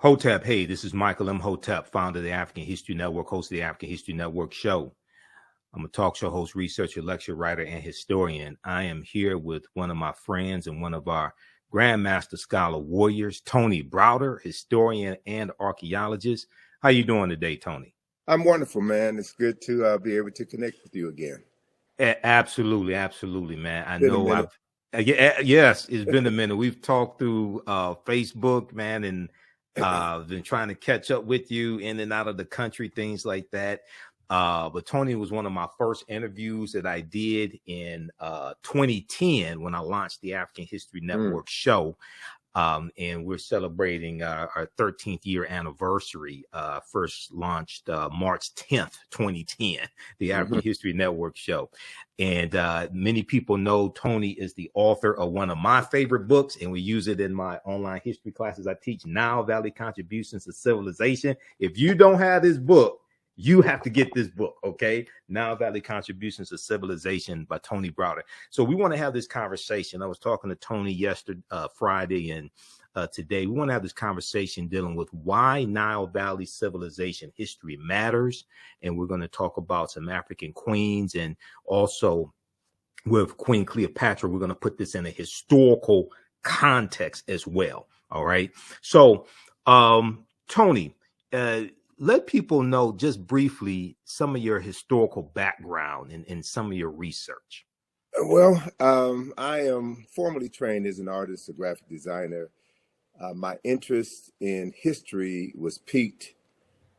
Hotep, hey, this is Michael Imhotep, founder of the African History Network, host of the African History Network show. I'm a talk show host, researcher, lecturer, writer, and historian. I am here with one of my friends and one of our Grandmaster Scholar warriors, Tony Browder, historian and archaeologist. How you doing today, Tony? I'm wonderful, man. It's good to be able to connect with you again. Absolutely, man. I know yes, it's been a minute. We've talked through Facebook, man, and been trying to catch up with you in and out of the country, things like that. But Tony was one of my first interviews that I did in 2010 when I launched the African History Network show. And we're celebrating our 13th year anniversary, first launched March 10th, 2010, the African History Network show. And many people know Tony is the author of one of my favorite books, and we use it in my online history classes. I teach Nile Valley Contributions to Civilization. If you don't have this book, you have to get this book, okay? Nile Valley Contributions to Civilization by Tony Browder. So we want to have this conversation. I was talking to Tony yesterday, Friday, and today. We want to have this conversation dealing with why Nile Valley civilization history matters. And we're going to talk about some African queens, and also with Queen Cleopatra, we're going to put this in a historical context as well. All right. So, Tony, let people know just briefly some of your historical background and some of your research. Well, I am formally trained as an artist, a graphic designer. My interest in history was piqued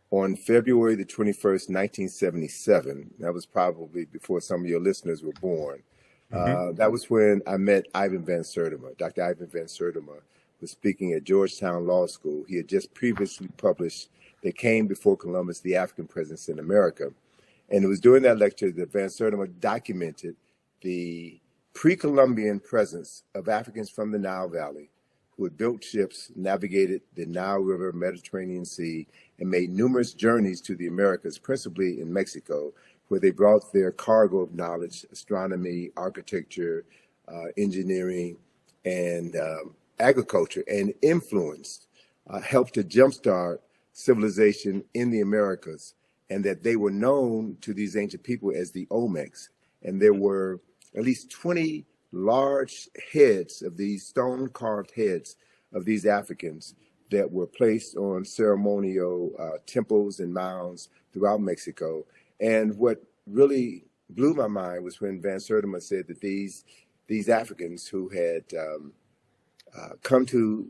on February the 21st, 1977. That was probably before some of your listeners were born. That was when I met Ivan Van Sertima. Dr. Ivan Van Sertima was speaking at Georgetown Law School. He had just previously published They Came Before Columbus, the African Presence in America. And it was during that lecture that Van Sertima documented the pre-Columbian presence of Africans from the Nile Valley who had built ships, navigated the Nile River, Mediterranean Sea, and made numerous journeys to the Americas, principally in Mexico, where they brought their cargo of knowledge, astronomy, architecture, engineering, and agriculture, and influenced, helped to jumpstart civilization in the Americas, and that they were known to these ancient people as the Olmecs. And there were at least 20 large heads of these stone-carved heads of these Africans that were placed on ceremonial temples and mounds throughout Mexico. And what really blew my mind was when Van Sertima said that these Africans who had come to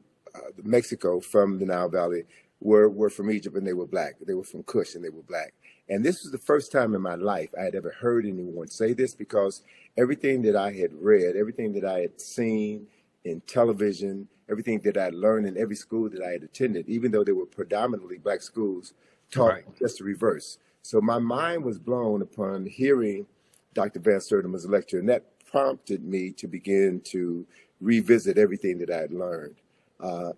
Mexico from the Nile Valley were from Egypt, and they were black. They were from Kush, and they were black. And this was the first time in my life I had ever heard anyone say this, because everything that I had read, everything that I had seen in television, everything that I had learned in every school that I had attended, even though they were predominantly black schools, taught just the reverse. So my mind was blown upon hearing Dr. Van Sertima's lecture, and that prompted me to begin to revisit everything that I had learned.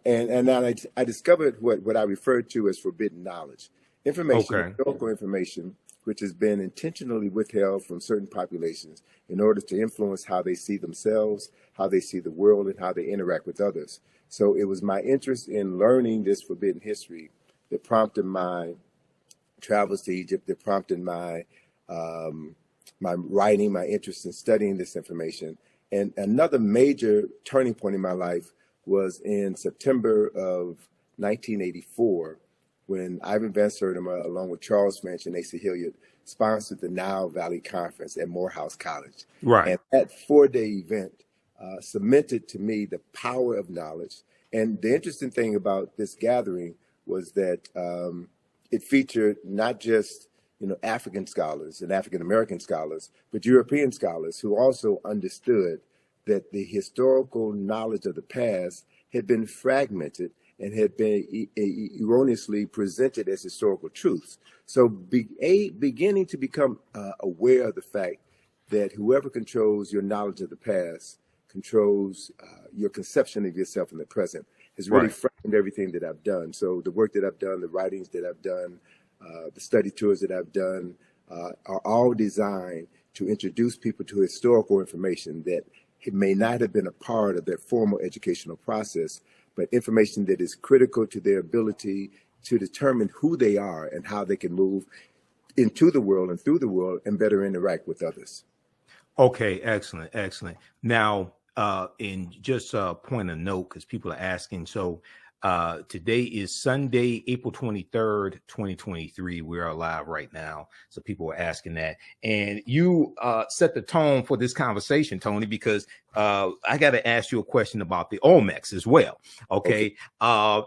And then I discovered what I referred to as forbidden knowledge. Information, historical information, which has been intentionally withheld from certain populations in order to influence how they see themselves, how they see the world, and how they interact with others. So it was my interest in learning this forbidden history that prompted my travels to Egypt, that prompted my my writing, my interest in studying this information. And another major turning point in my life was in September of 1984, when Ivan Van Sertima, along with Charles French and Asa Hilliard, sponsored the Nile Valley Conference at Morehouse College. And that 4-day event cemented to me the power of knowledge. And the interesting thing about this gathering was that it featured not just African scholars and African American scholars, but European scholars who also understood that the historical knowledge of the past had been fragmented and had been erroneously presented as historical truths. So beginning to become aware of the fact that whoever controls your knowledge of the past controls your conception of yourself in the present has really framed everything that I've done. So the work that I've done, the writings that I've done, the study tours that I've done are all designed to introduce people to historical information that it may not have been a part of their formal educational process, but information that is critical to their ability to determine who they are and how they can move into the world and through the world and better interact with others. Okay, excellent, excellent. Now, in just a point of note, because people are asking, so today is Sunday, April 23rd, 2023. We are live right now. So people are asking that. And you set the tone for this conversation, Tony, because I got to ask you a question about the Olmecs as well. Okay.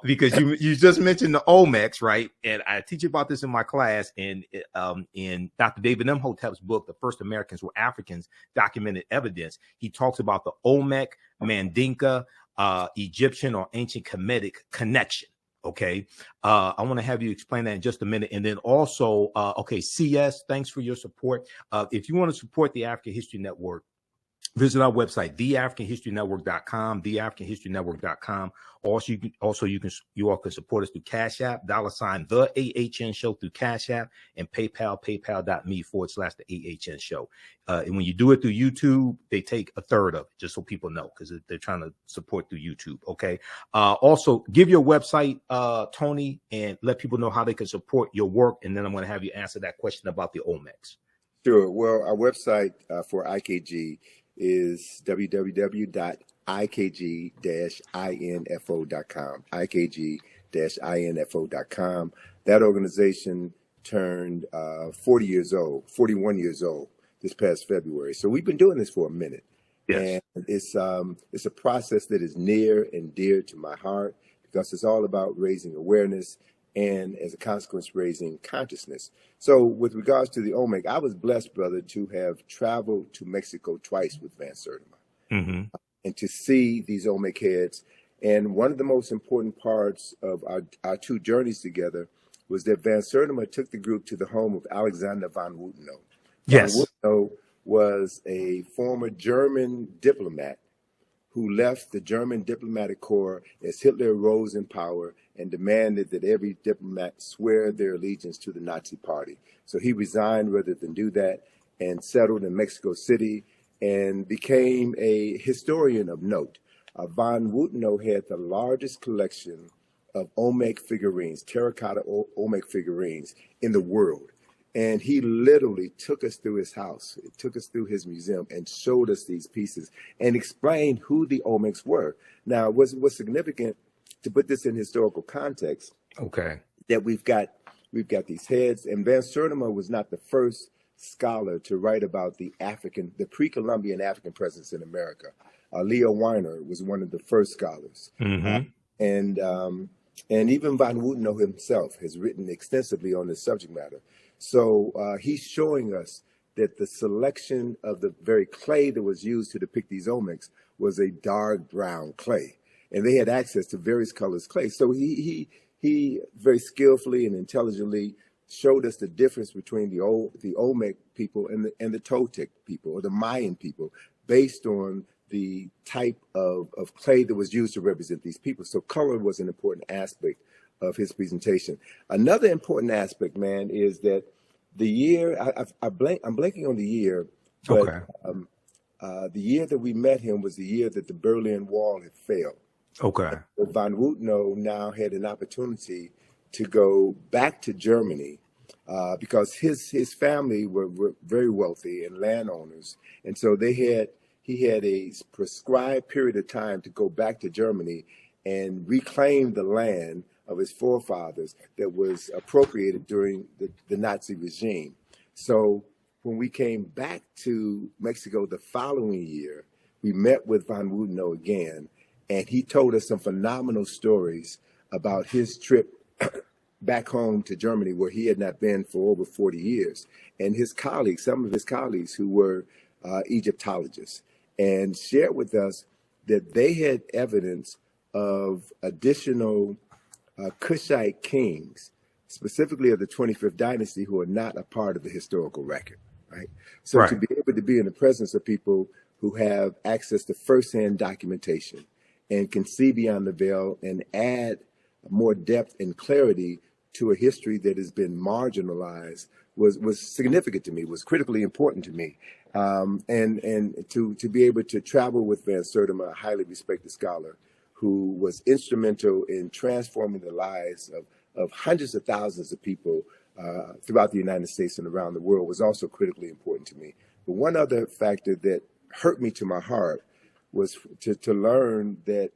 Because you just mentioned the Olmecs, right? And I teach about this in my class. And in Dr. David Imhotep's book, The First Americans Were Africans, Documented Evidence, he talks about the Olmec, Mandinka, Egyptian or ancient Kemetic connection. Okay. I want to have you explain that in just a minute. And then also, okay, CS, thanks for your support. If you want to support the African History Network, visit our website, theafricanhistorynetwork.com, theafricanhistorynetwork.com. Also, you all can support us through Cash App, $ the AHN Show through Cash App, and PayPal, paypal.me/the AHN Show. And when you do it through YouTube, they take a third of it, just so people know, because they're trying to support through YouTube. Okay. Also, give your website, Tony, and let people know how they can support your work. And then I'm going to have you answer that question about the Olmecs. Sure. Well, our website for IKG is www.ikg-info.com, ikg-info.com. That organization turned 41 years old this past February. So we've been doing this for a minute. Yes. And it's a process that is near and dear to my heart because it's all about raising awareness and, as a consequence, raising consciousness. So with regards to the Olmec, I was blessed, brother, to have traveled to Mexico twice with Van Sertima and to see these Olmec heads. And one of the most important parts of our two journeys together was that Van Sertima took the group to the home of Alexander von Wutenow. Yes. Von Wutenow was a former German diplomat who left the German diplomatic corps as Hitler rose in power and demanded that every diplomat swear their allegiance to the Nazi party. So he resigned rather than do that and settled in Mexico City and became a historian of note. Von Wutenow had the largest collection of Olmec figurines, terracotta Olmec figurines in the world. And he literally took us through his house, took us through his museum and showed us these pieces and explained who the Olmecs were. Now, what's significant, to put this in historical context, that we've got these heads, and Van Sertima was not the first scholar to write about the pre-Columbian African presence in America. Leo Weiner was one of the first scholars. And even Von Wutenow himself has written extensively on this subject matter. So he's showing us that the selection of the very clay that was used to depict these Olmecs was a dark brown clay. And they had access to various colors clay. So he very skillfully and intelligently showed us the difference between the Olmec people and the Toltec people or the Mayan people based on the type of clay that was used to represent these people. So color was an important aspect of his presentation. Another important aspect, man, is that the year, I'm blanking on the year, but the year that we met him was the year that the Berlin Wall had failed. Von Wutenow now had an opportunity to go back to Germany because his family were very wealthy and landowners. And so he had a prescribed period of time to go back to Germany and reclaim the land of his forefathers that was appropriated during the Nazi regime. So when we came back to Mexico the following year, we met with Von Wutenow again, and he told us some phenomenal stories about his trip back home to Germany, where he had not been for over 40 years. And his colleagues, some of his colleagues who were Egyptologists, and shared with us that they had evidence of additional Kushite kings, specifically of the 25th dynasty, who are not a part of the historical record, right? So to be able to be in the presence of people who have access to firsthand documentation and can see beyond the veil and add more depth and clarity to a history that has been marginalized was significant to me, was critically important to me. And to be able to travel with Van Sertima, a highly respected scholar, who was instrumental in transforming the lives of hundreds of thousands of people throughout the United States and around the world, was also critically important to me. But one other factor that hurt me to my heart was to learn that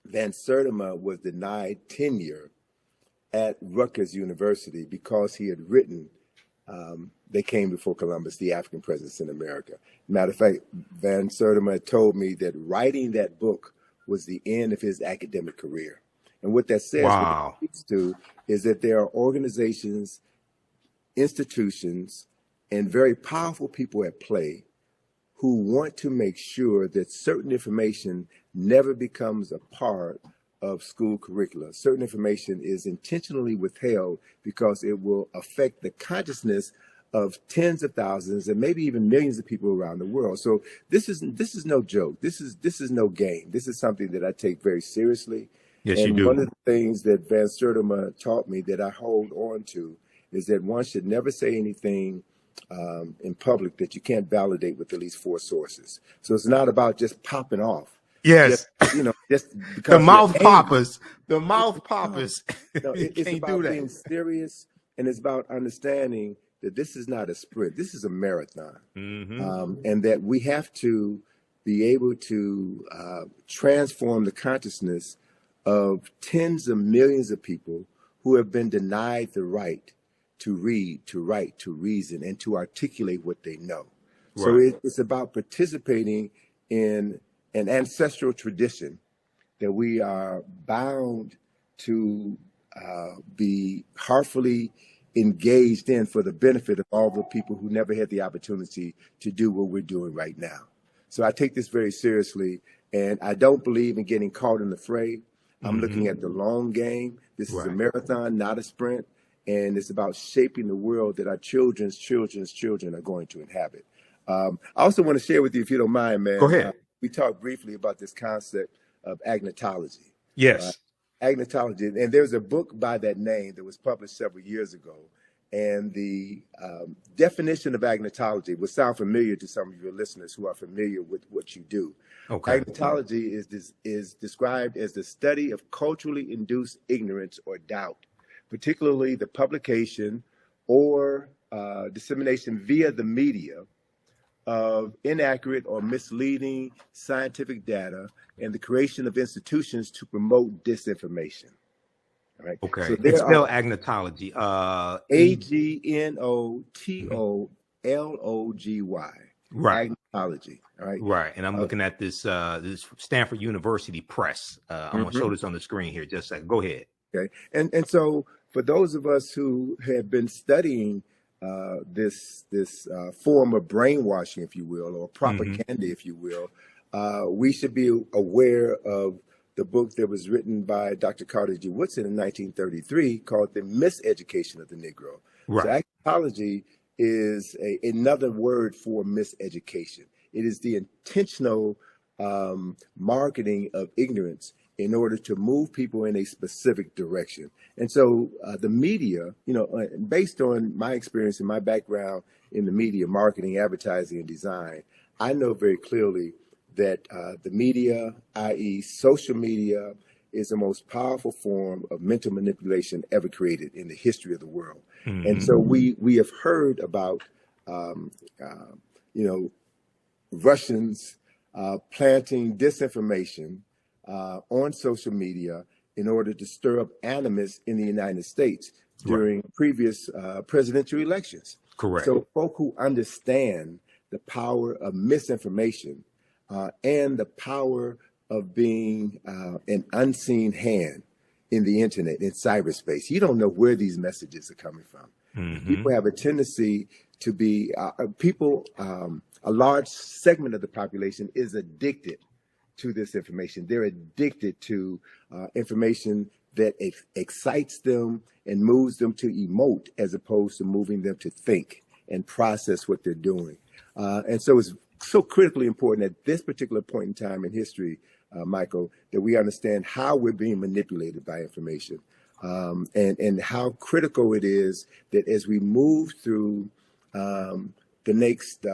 Van Sertima was denied tenure at Rutgers University because he had written They Came Before Columbus, the African Presence in America. Matter of fact, Van Sertima told me that writing that book was the end of his academic career. And what that says, Wow. what it speaks to, is that there are organizations, institutions, and very powerful people at play who want to make sure that certain information never becomes a part of school curricula. Certain information is intentionally withheld because it will affect the consciousness of tens of thousands and maybe even millions of people around the world. So this is no joke. This is no game. This is something that I take very seriously. Yes, and you do. One of the things that Van Sertima taught me that I hold on to is that one should never say anything in public that you can't validate with at least 4 sources. So it's not about just popping off. Yes. Just because The mouth poppers. The mouth poppers. No, it's about being serious, and it's about understanding that this is not a sprint. This is a marathon. And that we have to be able to transform the consciousness of tens of millions of people who have been denied the right to read, to write, to reason, and to articulate what they know. Right. So it's about participating in an ancestral tradition that we are bound to be heartfully engaged in for the benefit of all the people who never had the opportunity to do what we're doing right now. So I take this very seriously, and I don't believe in getting caught in the fray. I'm looking at the long game. This is a marathon, not a sprint. And it's about shaping the world that our children's children are going to inhabit. I also want to share with you, if you don't mind, man. Go ahead. We talked briefly about this concept of agnotology. Yes. Agnotology. And there's a book by that name that was published several years ago. And the definition of agnotology will sound familiar to some of your listeners who are familiar with what you do. Okay. Agnotology is described as the study of culturally induced ignorance or doubt, particularly the publication or dissemination via the media of inaccurate or misleading scientific data and the creation of institutions to promote disinformation. All right. Okay. So it's spelled agnotology. Agnotology. Right. Agnotology. All right. Right. And I'm looking at this Stanford University Press. I'm going to show this on the screen here. Just a second. Go ahead. Okay. And so for those of us who have been studying this form of brainwashing, if you will, or propaganda, if you will, we should be aware of the book that was written by Dr. Carter G. Woodson in 1933 called The Miseducation of the Negro. Right. So agnotology is another word for miseducation. It is the intentional marketing of ignorance in order to move people in a specific direction. And so the media, based on my experience and my background in the media, marketing, advertising, and design, I know very clearly that the media, i.e. social media, is the most powerful form of mental manipulation ever created in the history of the world. And so we have heard about, Russians planting disinformation on social media in order to stir up animus in the United States during previous presidential elections. Correct. So folk who understand the power of misinformation and the power of being an unseen hand in the internet, in cyberspace. You don't know where these messages are coming from. People have a tendency to be, a large segment of the population is addicted to this information. They're addicted to information that excites them and moves them to emote as opposed to moving them to think and process what they're doing. And so it's so critically important at this particular point in time in history, Michael, that we understand how we're being manipulated by information, and how critical it is that as we move through the next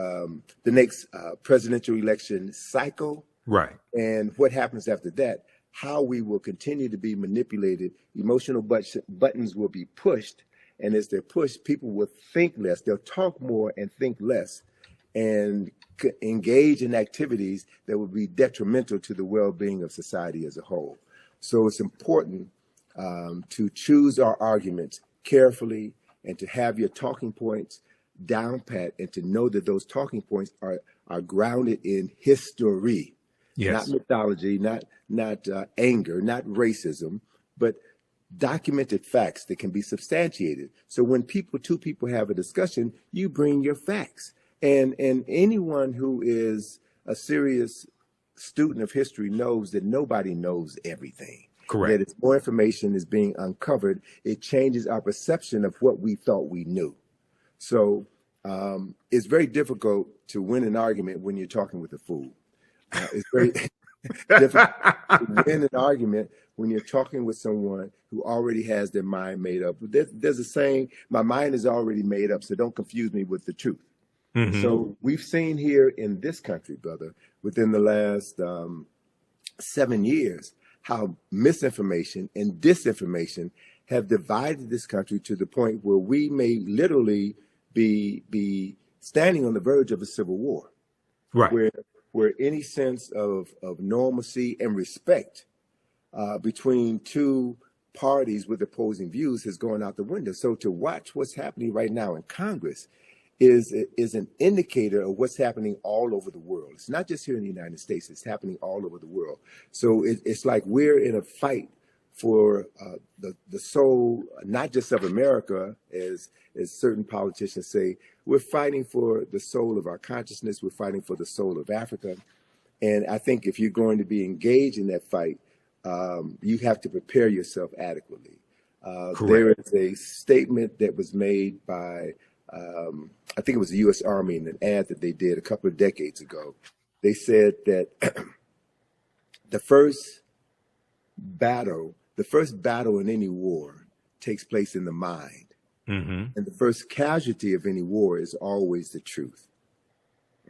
presidential election cycle, right, and what happens after that, how we will continue to be manipulated. Emotional buttons will be pushed. And as they're pushed, people will think less. They'll talk more and think less, and engage in activities that will be detrimental to the well-being of society as a whole. So it's important to choose our arguments carefully and to have your talking points down pat, and to know that those talking points are grounded in history, Yes. not mythology, not anger, not racism, but documented facts that can be substantiated. So when two people have a discussion, you bring your facts. And anyone who is a serious student of history knows that nobody knows everything. Correct. That as more information is being uncovered, it changes our perception of what we thought we knew. So it's very difficult to win an argument when you're talking with a fool. It's very difficult to win an argument when you're talking with someone who already has their mind made up. There's a saying, my mind is already made up, so don't confuse me with the truth. Mm-hmm. So we've seen here in this country, brother, within the last 7 years, how misinformation and disinformation have divided this country to the point where we may literally be standing on the verge of a civil war. Right. Where any sense of normalcy and respect between two parties with opposing views has gone out the window. So to watch what's happening right now in Congress is an indicator of what's happening all over the world. It's not just here in the United States, it's happening all over the world. So it's like we're in a fight for the soul, not just of America, as certain politicians say. We're fighting for the soul of our consciousness. We're fighting for the soul of Africa. And I think if you're going to be engaged in that fight, you have to prepare yourself adequately. There is a statement that was made by, I think it was the U.S. Army, in an ad that they did a couple of decades ago. They said that the first battle in any war takes place in the mind. Mm-hmm. And the first casualty of any war is always the truth,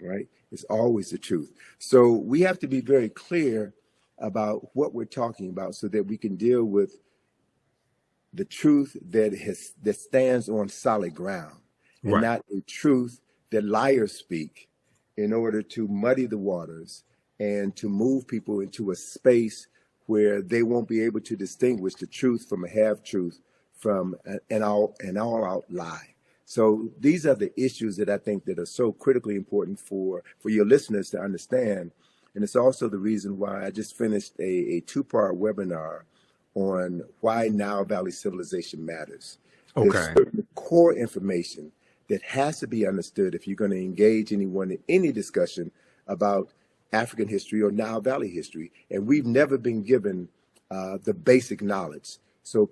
right? It's always the truth. So we have to be very clear about what we're talking about so that we can deal with the truth that stands on solid ground, and right, not a truth that liars speak in order to muddy the waters and to move people into a space where they won't be able to distinguish the truth from a half-truth, from an all-out lie. So these are the issues that I think that are so critically important for your listeners to understand. And it's also the reason why I just finished a 2-part webinar on why Nile Valley civilization matters. Okay. There's certain core information that has to be understood if you're going to engage anyone in any discussion about African history or Nile Valley history. And we've never been given the basic knowledge. So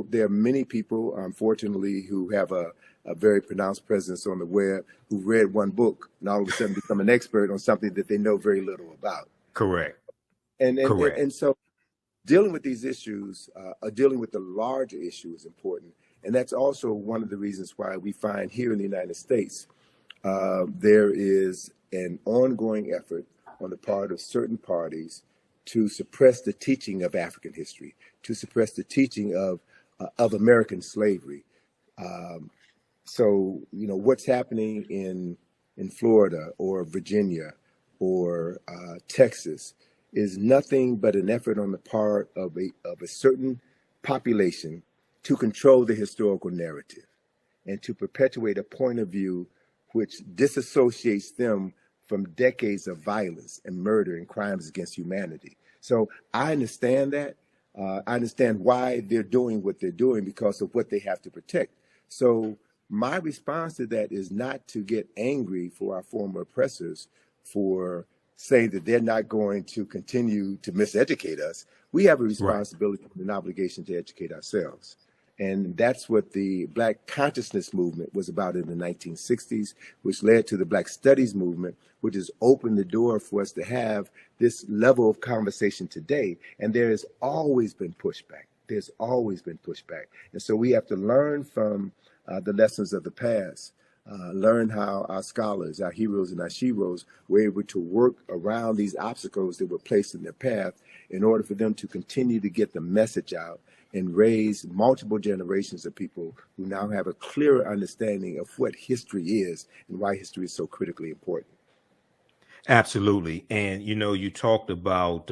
there are many people, unfortunately, who have a very pronounced presence on the web, who read one book and all of a sudden become an expert on something that they know very little about. Correct. Correct. And so dealing with these issues, dealing with the larger issue is important. And that's also one of the reasons why we find here in the United States, there is an ongoing effort on the part of certain parties to suppress the teaching of African history, to suppress the teaching of American slavery. So, what's happening in Florida or Virginia or Texas is nothing but an effort on the part of a certain population to control the historical narrative and to perpetuate a point of view which disassociates them from decades of violence and murder and crimes against humanity. So I understand that. I understand why they're doing what they're doing, because of what they have to protect. So my response to that is not to get angry for our former oppressors for saying that they're not going to continue to miseducate us. We have a responsibility and an obligation to educate ourselves. And that's what the Black consciousness movement was about in the 1960s, which led to the Black studies movement, which has opened the door for us to have this level of conversation today. And there has always been pushback. There's always been pushback. And so we have to learn from the lessons of the past, learn how our scholars, our heroes and our sheroes were able to work around these obstacles that were placed in their path in order for them to continue to get the message out and raise multiple generations of people who now have a clearer understanding of what history is and why history is so critically important. Absolutely. And, you talked about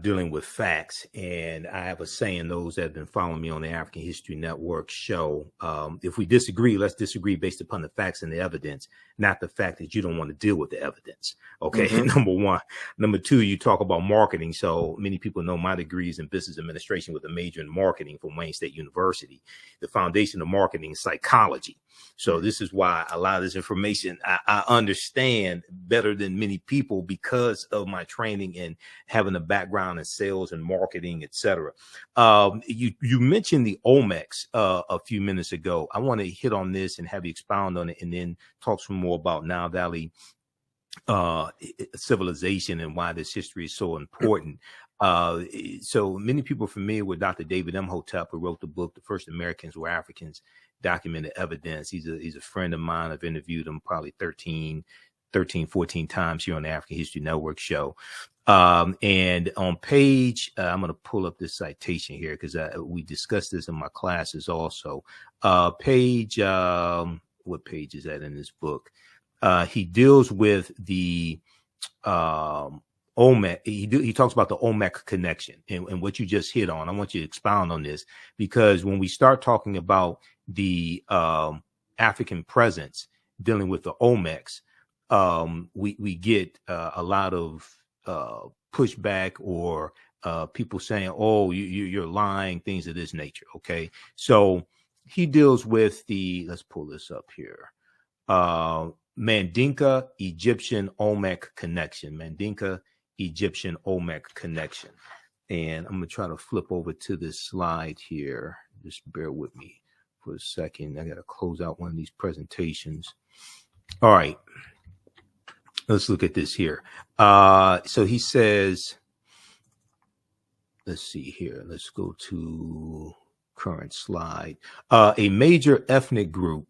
dealing with facts. And I have a saying, those that have been following me on the African History Network show, if we disagree, let's disagree based upon the facts and the evidence, not the fact that you don't want to deal with the evidence. Okay. Mm-hmm. Number one. Number two, you talk about marketing. So many people know my degree is in business administration with a major in marketing from Wayne State University. The foundation of marketing is psychology. So this is why a lot of this information I understand better than many people because of my training and having a background in sales and marketing, et cetera. You mentioned the Olmecs a few minutes ago. I want to hit on this and have you expound on it and then talk some more about Nile Valley civilization and why this history is so important. So many people are familiar with Dr. David Imhotep, who wrote the book, The First Americans Were Africans, Documented Evidence. He's a friend of mine. I've interviewed him probably 14 times here on the African History Network show. And on page, I'm going to pull up this citation here because we discussed this in my classes also. What page is that in this book? He deals with the Olmec. He talks about the Olmec connection and what you just hit on. I want you to expound on this because when we start talking about the African presence dealing with the Olmecs, we get a lot of pushback or people saying, "Oh, you're lying," things of this nature. Okay, so he deals with let's pull this up here. Mandinka Egyptian Olmec connection. Mandinka Egyptian Olmec connection. And I'm going to try to flip over to this slide here. Just bear with me for a second. I got to close out one of these presentations. All right. Let's look at this here. So he says, let's see here. Let's go to current slide. A major ethnic group.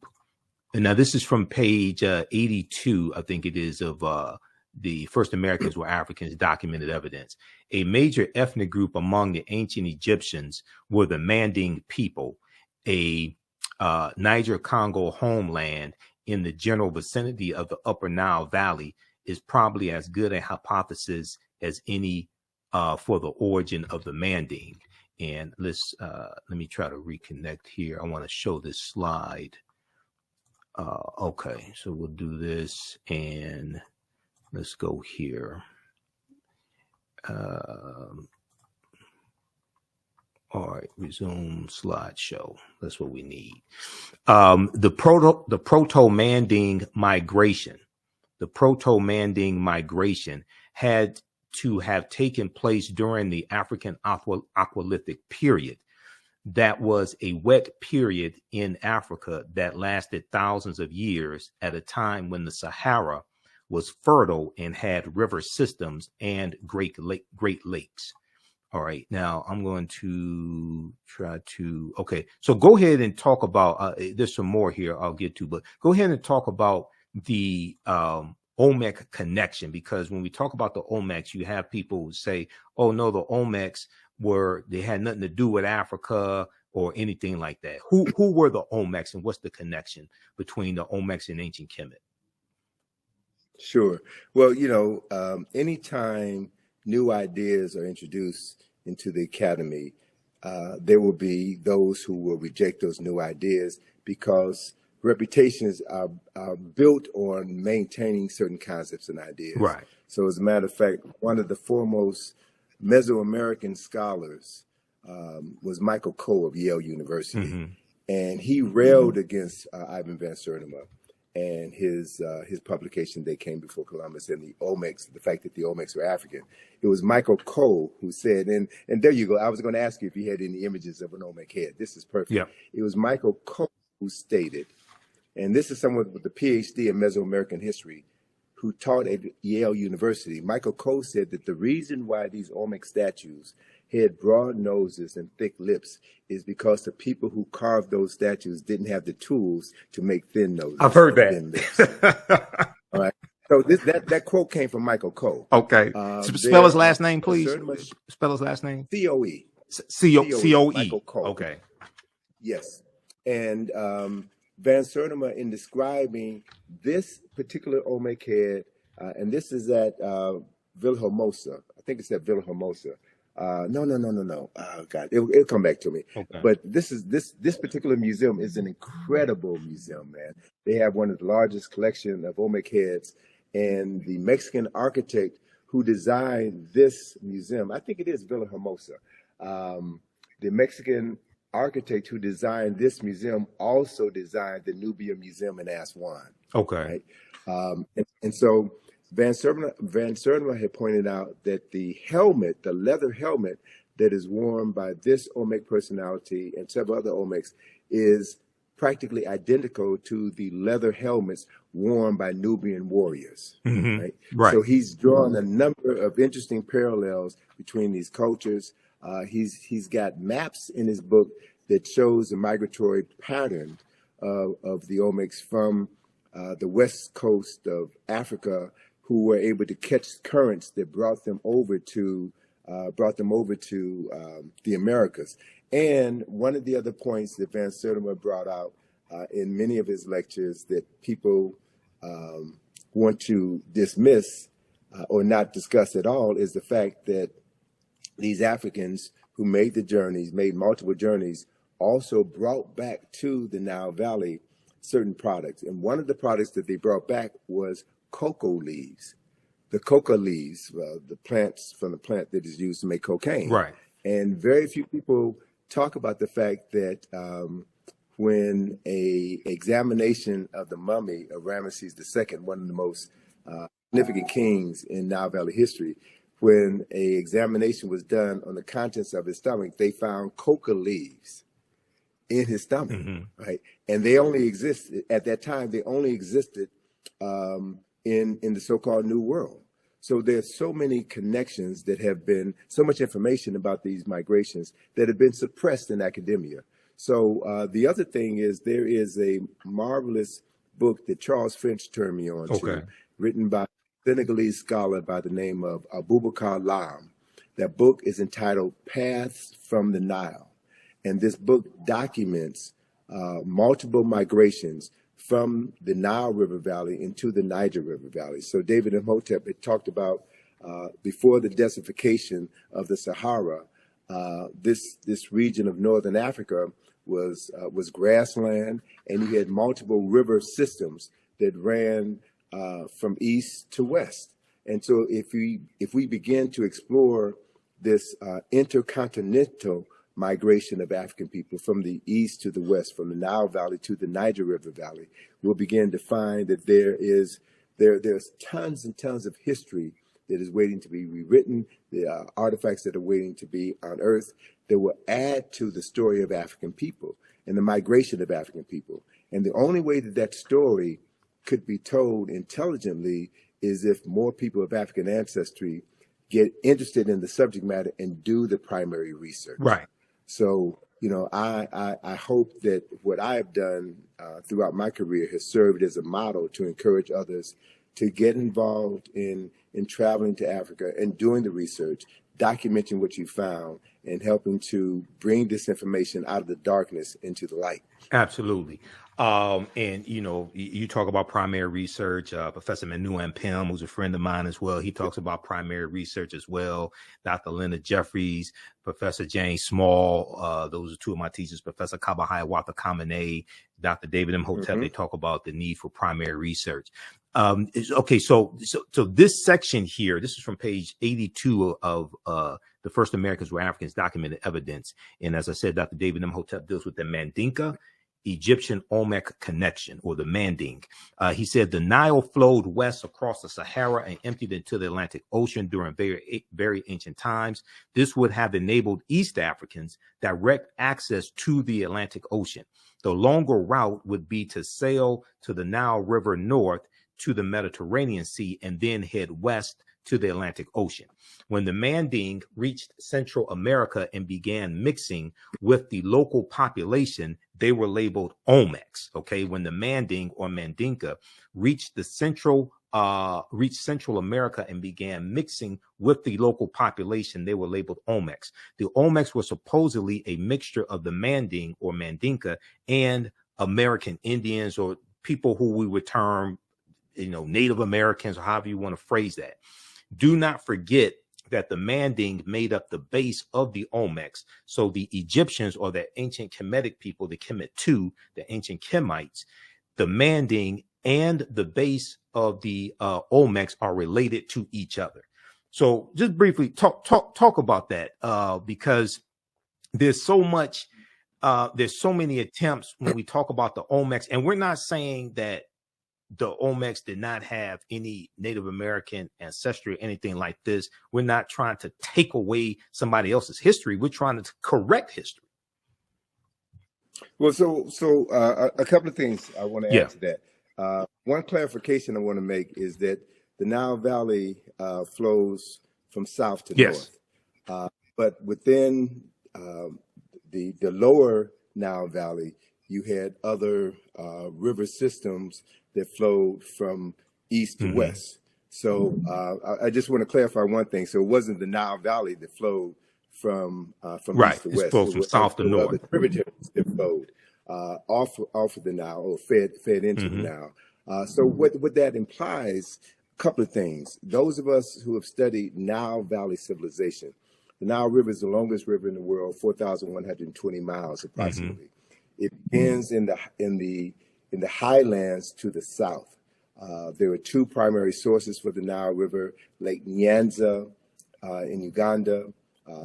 And now this is from page 82, I think it is, of the First Americans Were Africans, Documented Evidence. A major ethnic group among the ancient Egyptians were the Manding people, a Niger-Congo homeland in the general vicinity of the Upper Nile Valley is probably as good a hypothesis as any for the origin of the Manding. And let me try to reconnect here. I want to show this slide. Okay, so we'll do this and let's go here. All right, resume slideshow. That's what we need. The proto-Manding migration. The proto-Manding migration had to have taken place during the African Aqualithic period. That was a wet period in Africa that lasted thousands of years at a time when the Sahara was fertile and had river systems and great lakes. All right, now I'm going to try to, okay, so go ahead and talk about, there's some more here I'll get to, but go ahead and talk about the Olmec connection, because when we talk about the Olmecs, you have people who say, oh no, the Olmecs they had nothing to do with Africa or anything like that. Who were the Olmecs and what's the connection between the Olmecs and ancient Kemet? Sure. Well, anytime new ideas are introduced into the academy, there will be those who will reject those new ideas because reputations are built on maintaining certain concepts and ideas. Right. So as a matter of fact, one of the foremost Mesoamerican scholars was Michael Coe of Yale University. Mm-hmm. And he railed against Ivan Van Sertima and his publication, They Came Before Columbus, and the Olmecs, the fact that the Olmecs were African. It was Michael Coe who said, and there you go. I was going to ask you if you had any images of an Olmec head. This is perfect. Yeah. It was Michael Coe who stated, and this is someone with a PhD in Mesoamerican history who taught at Yale University. Michael Coe said that the reason why these Olmec statues had broad noses and thick lips is because the people who carved those statues didn't have the tools to make thin noses. I've heard that. All right. So that quote came from Michael Coe. Okay. Spell his last name, please. Spell his last name. C-O-E. C-O-E. Michael Coe. Okay. Yes. And Van Sertima, in describing this particular Olmec head, and this is at Villahermosa. I think it's at Villahermosa. No. Oh, God, it'll come back to me. Okay. But this particular museum is an incredible museum, man. They have one of the largest collection of Olmec heads, and the Mexican architect who designed this museum, I think it is Villahermosa. The Mexican architect who designed this museum also designed the Nubia Museum in Aswan. Okay. Right? And so Van Sertima had pointed out that the helmet, the leather helmet that is worn by this Olmec personality and several other Olmecs is practically identical to the leather helmets worn by Nubian warriors. Mm-hmm. Right? So he's drawn a number of interesting parallels between these cultures. He's got maps in his book that shows the migratory pattern of the Olmecs from the west coast of Africa, who were able to catch currents that brought them over to the Americas. And one of the other points that Van Sertima brought out in many of his lectures that people want to dismiss or not discuss at all is the fact that these Africans who made multiple journeys, also brought back to the Nile Valley certain products. And one of the products that they brought back was cocoa leaves. The coca leaves, the plants from the plant that is used to make cocaine. Right. And very few people talk about the fact that when a examination of the mummy of Ramesses II, one of the most significant kings in Nile Valley history, when a examination was done on the contents of his stomach, they found coca leaves in his stomach, right? And they only existed at that time. They only existed in the so-called New World. So there's so many connections that have been, so much information about these migrations that have been suppressed in academia. So the other thing is there is a marvelous book that Charles Finch turned me on to, written by a Senegalese scholar by the name of Abubakar Lam. That book is entitled Paths from the Nile. And this book documents multiple migrations from the Nile River Valley into the Niger River Valley. So David Imhotep had talked about before the desertification of the Sahara, this region of northern Africa was grassland, and you had multiple river systems that ran from east to west. And so if we begin to explore this intercontinental migration of African people from the east to the west, from the Nile Valley to the Niger River Valley, we'll begin to find that there's tons and tons of history that is waiting to be rewritten, the artifacts that are waiting to be unearthed that will add to the story of African people and the migration of African people. And the only way that that story could be told intelligently is if more people of African ancestry get interested in the subject matter and do the primary research. Right. So, you know, I hope that what I have done throughout my career has served as a model to encourage others to get involved in traveling to Africa and doing the research, documenting what you found, and helping to bring this information out of the darkness into the light. Absolutely. And, you know, you talk about primary research. Professor Manu Pim, who's a friend of mine as well, he talks about primary research as well. Dr. Leonard Jeffries, Professor James Small, those are two of my teachers, Professor Kabahaya Wata Kamene, Dr. David Imhotep, they talk about the need for primary research. Okay, so this section here, this is from page 82 of The First Americans Were Africans, Documented Evidence. And as I said, Dr. David Imhotep deals with the Mandinka Egyptian Olmec connection, or the Manding. He said the Nile flowed west across the Sahara and emptied into the Atlantic Ocean during very ancient times. This would have enabled East Africans direct access to the Atlantic Ocean. The longer route would be to sail to the Nile River north to the Mediterranean Sea and then head west to the Atlantic Ocean. When the Manding reached Central America and began mixing with the local population, they were labeled Olmecs. Okay, when the Manding or Mandinka reached the Central reached Central America and began mixing with the local population, they were labeled Olmecs. The Olmecs were supposedly a mixture of the Manding or Mandinka and American Indians, or people who we would term, Native Americans, or however you want to phrase that. Do not forget that the Manding made up the base of the Olmecs. So the Egyptians, or the ancient Kemetic people, the Kemet II, the ancient Kemites, the Manding and the base of the Olmecs are related to each other. So just briefly talk about that, because there's so much, there's so many attempts when we talk about the Olmecs, and we're not saying that the Olmecs did not have any Native American ancestry or anything like this. We're not trying to take away somebody else's history. We're trying to correct history. Well, so a couple of things I want to add to that. One clarification I want to make is that the Nile Valley flows from south to north, but within the lower Nile Valley, you had other river systems that flowed from east to west. So I just want to clarify one thing. So it wasn't the Nile Valley that flowed from east to west. It flows from south to north. The tributaries that flowed off of the Nile, or fed into the Nile. So what that implies, a couple of things. Those of us who have studied Nile Valley civilization, the Nile River is the longest river in the world, 4,120 miles approximately. It begins in the highlands to the south. There are two primary sources for the Nile River: Lake Nyanza in Uganda,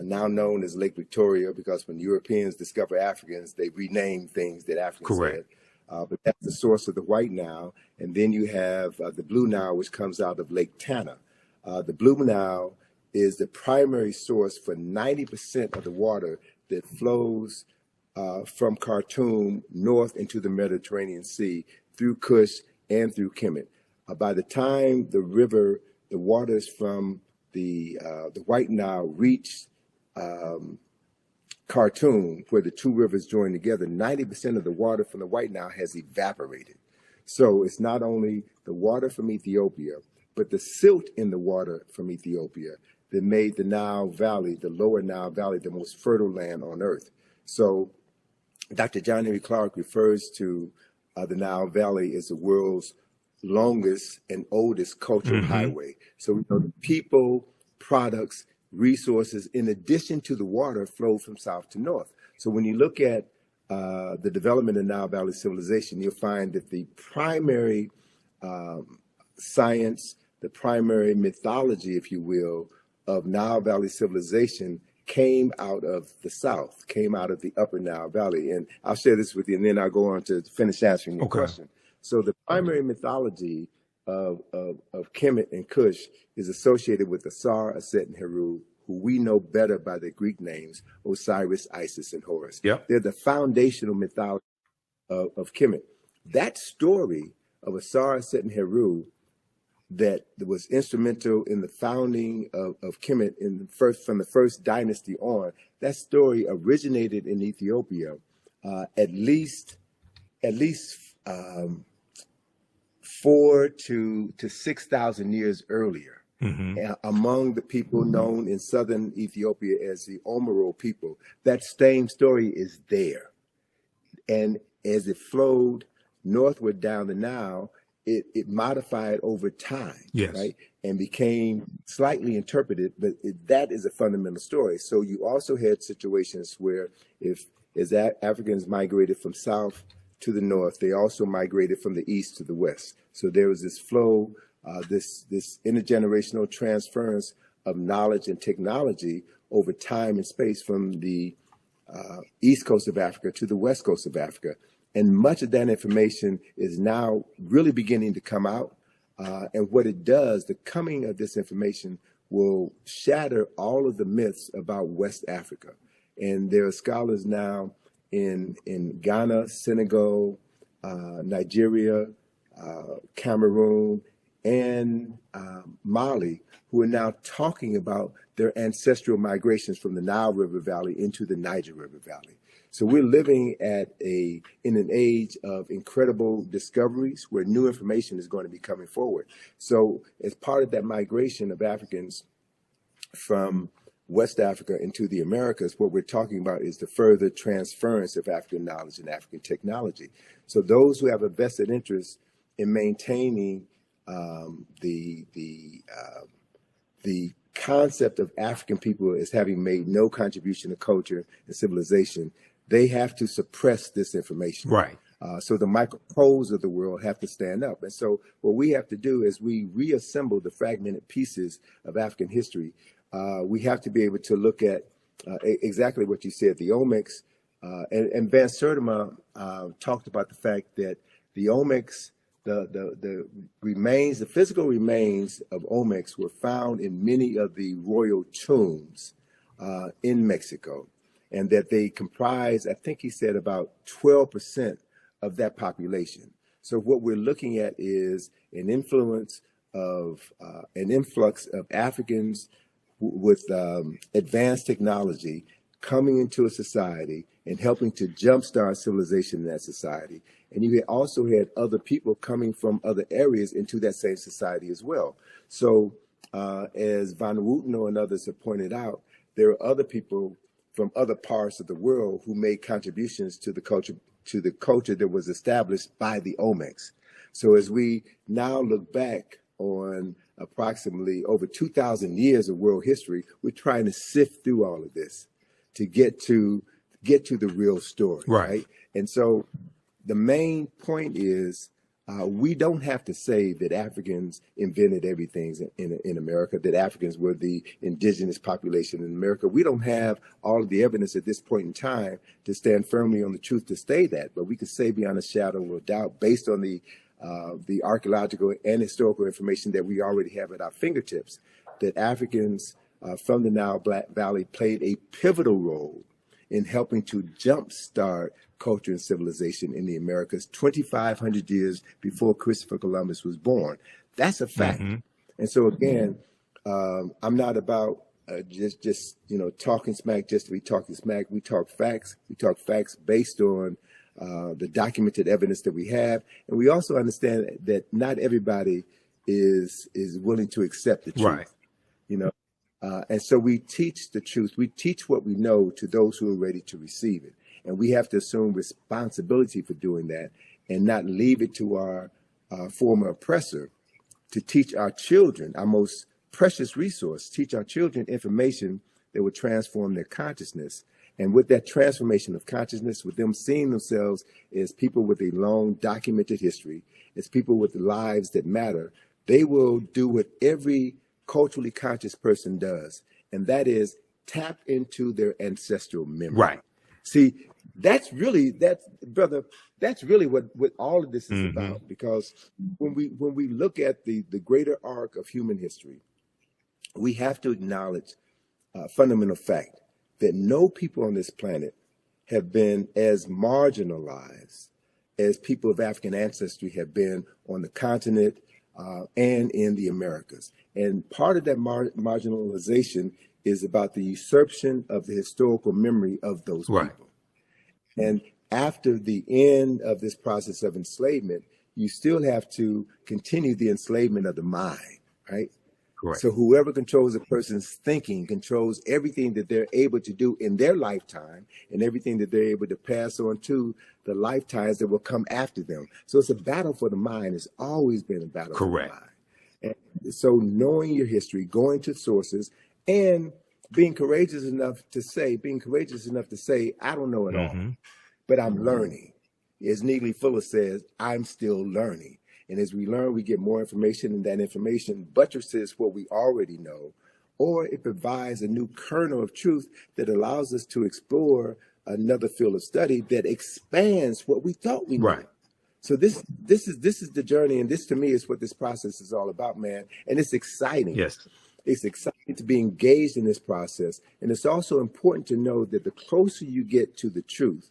now known as Lake Victoria, because when Europeans discover Africans, they rename things that Africans had. But that's the source of the White Nile. And then you have the Blue Nile, which comes out of Lake Tana. The Blue Nile is the primary source for 90% of the water that flows from Khartoum north into the Mediterranean Sea through Kush and through Kemet. By the time the waters from the White Nile reach Khartoum, where the two rivers join together, 90% of the water from the White Nile has evaporated. So it's not only the water from Ethiopia, but the silt in the water from Ethiopia that made the Nile Valley, the lower Nile Valley, the most fertile land on earth. So Dr. John Henry Clark refers to the Nile Valley as the world's longest and oldest cultural highway. So we know the people, products, resources, in addition to the water, flow from south to north. So when you look at the development of Nile Valley civilization, you'll find that the primary science, the primary mythology, if you will, of Nile Valley civilization came out of the south, came out of the upper Nile Valley. And I'll share this with you, and then I'll go on to finish answering your question. So the primary mythology of Kemet and Kush is associated with Asar, Aset, and Heru, who we know better by their Greek names, Osiris, Isis, and Horus. They're the foundational mythology of Kemet. That story of Asar, Aset, and Heru that was instrumental in the founding of Kemet from the first dynasty on, that story originated in Ethiopia at least 4,000 to 6,000 years earlier, among the people known in southern Ethiopia as the Omoro people. That same story is there. And as it flowed northward down the Nile, it modified over time, right? And became slightly interpreted, but that is a fundamental story. So you also had situations where as Africans migrated from south to the north, they also migrated from the east to the west. So there was this flow, this intergenerational transference of knowledge and technology over time and space from the east coast of Africa to the west coast of Africa. And much of that information is now really beginning to come out. And what it does, the coming of this information will shatter all of the myths about West Africa. And there are scholars now in Ghana, Senegal, Nigeria, Cameroon, and Mali, who are now talking about their ancestral migrations from the Nile River Valley into the Niger River Valley. So we're living in an age of incredible discoveries where new information is going to be coming forward. So as part of that migration of Africans from West Africa into the Americas, what we're talking about is the further transference of African knowledge and African technology. So those who have a vested interest in maintaining the concept of African people as having made no contribution to culture and civilization, they have to suppress this information. Right. So the Michael Coles of the world have to stand up. And so what we have to do is we reassemble the fragmented pieces of African history. We have to be able to look at exactly what you said, the Olmecs. And Van Sertima talked about the fact that the Olmecs, the remains, the physical remains of Olmecs were found in many of the royal tombs in Mexico, and that they comprise, I think he said, about 12% of that population. So what we're looking at is an influx of Africans with advanced technology coming into a society and helping to jumpstart civilization in that society. And you also had other people coming from other areas into that same society as well. So as Van Wooteno and others have pointed out, there are other people from other parts of the world who made contributions to the culture that was established by the Olmecs. So as we now look back on approximately over 2,000 years of world history, we're trying to sift through all of this to get to the real story, right? And so the main point is we don't have to say that Africans invented everything in America, that Africans were the indigenous population in America. We don't have all of the evidence at this point in time to stand firmly on the truth to say that, but we can say beyond a shadow of a doubt, based on the archaeological and historical information that we already have at our fingertips, that Africans from the Nile Valley played a pivotal role in helping to jumpstart culture and civilization in the Americas 2,500 years before Christopher Columbus was born. That's a fact. Mm-hmm. And so again, I'm not about just talking smack just to be talking smack. We talk facts. We talk facts based on the documented evidence that we have, and we also understand that not everybody is willing to accept the truth. Right. And so we teach the truth. We teach what we know to those who are ready to receive it. And we have to assume responsibility for doing that and not leave it to our former oppressor to teach our children, our most precious resource, teach our children information that will transform their consciousness. And with that transformation of consciousness, with them seeing themselves as people with a long documented history, as people with lives that matter, they will do what every culturally conscious person does, and that is tap into their ancestral memory. Right. See, that's really what all of this is about, because when we look at the greater arc of human history, we have to acknowledge a fundamental fact that no people on this planet have been as marginalized as people of African ancestry have been on the continent and in the Americas. And part of that marginalization is about the usurpation of the historical memory of those people. And after the end of this process of enslavement, you still have to continue the enslavement of the mind, right? Correct. So whoever controls a person's thinking controls everything that they're able to do in their lifetime and everything that they're able to pass on to the lifetimes that will come after them. So it's a battle for the mind. It's always been a battle for the mind. And so knowing your history, going to sources, and being courageous enough to say, I don't know it all, but I'm learning. As Neely Fuller says, I'm still learning. And as we learn, we get more information, and that information buttresses what we already know, or it provides a new kernel of truth that allows us to explore another field of study that expands what we thought we knew. Right. So this is the journey, and this to me is what this process is all about, man. And it's exciting. Yes. It's exciting to be engaged in this process. And it's also important to know that the closer you get to the truth,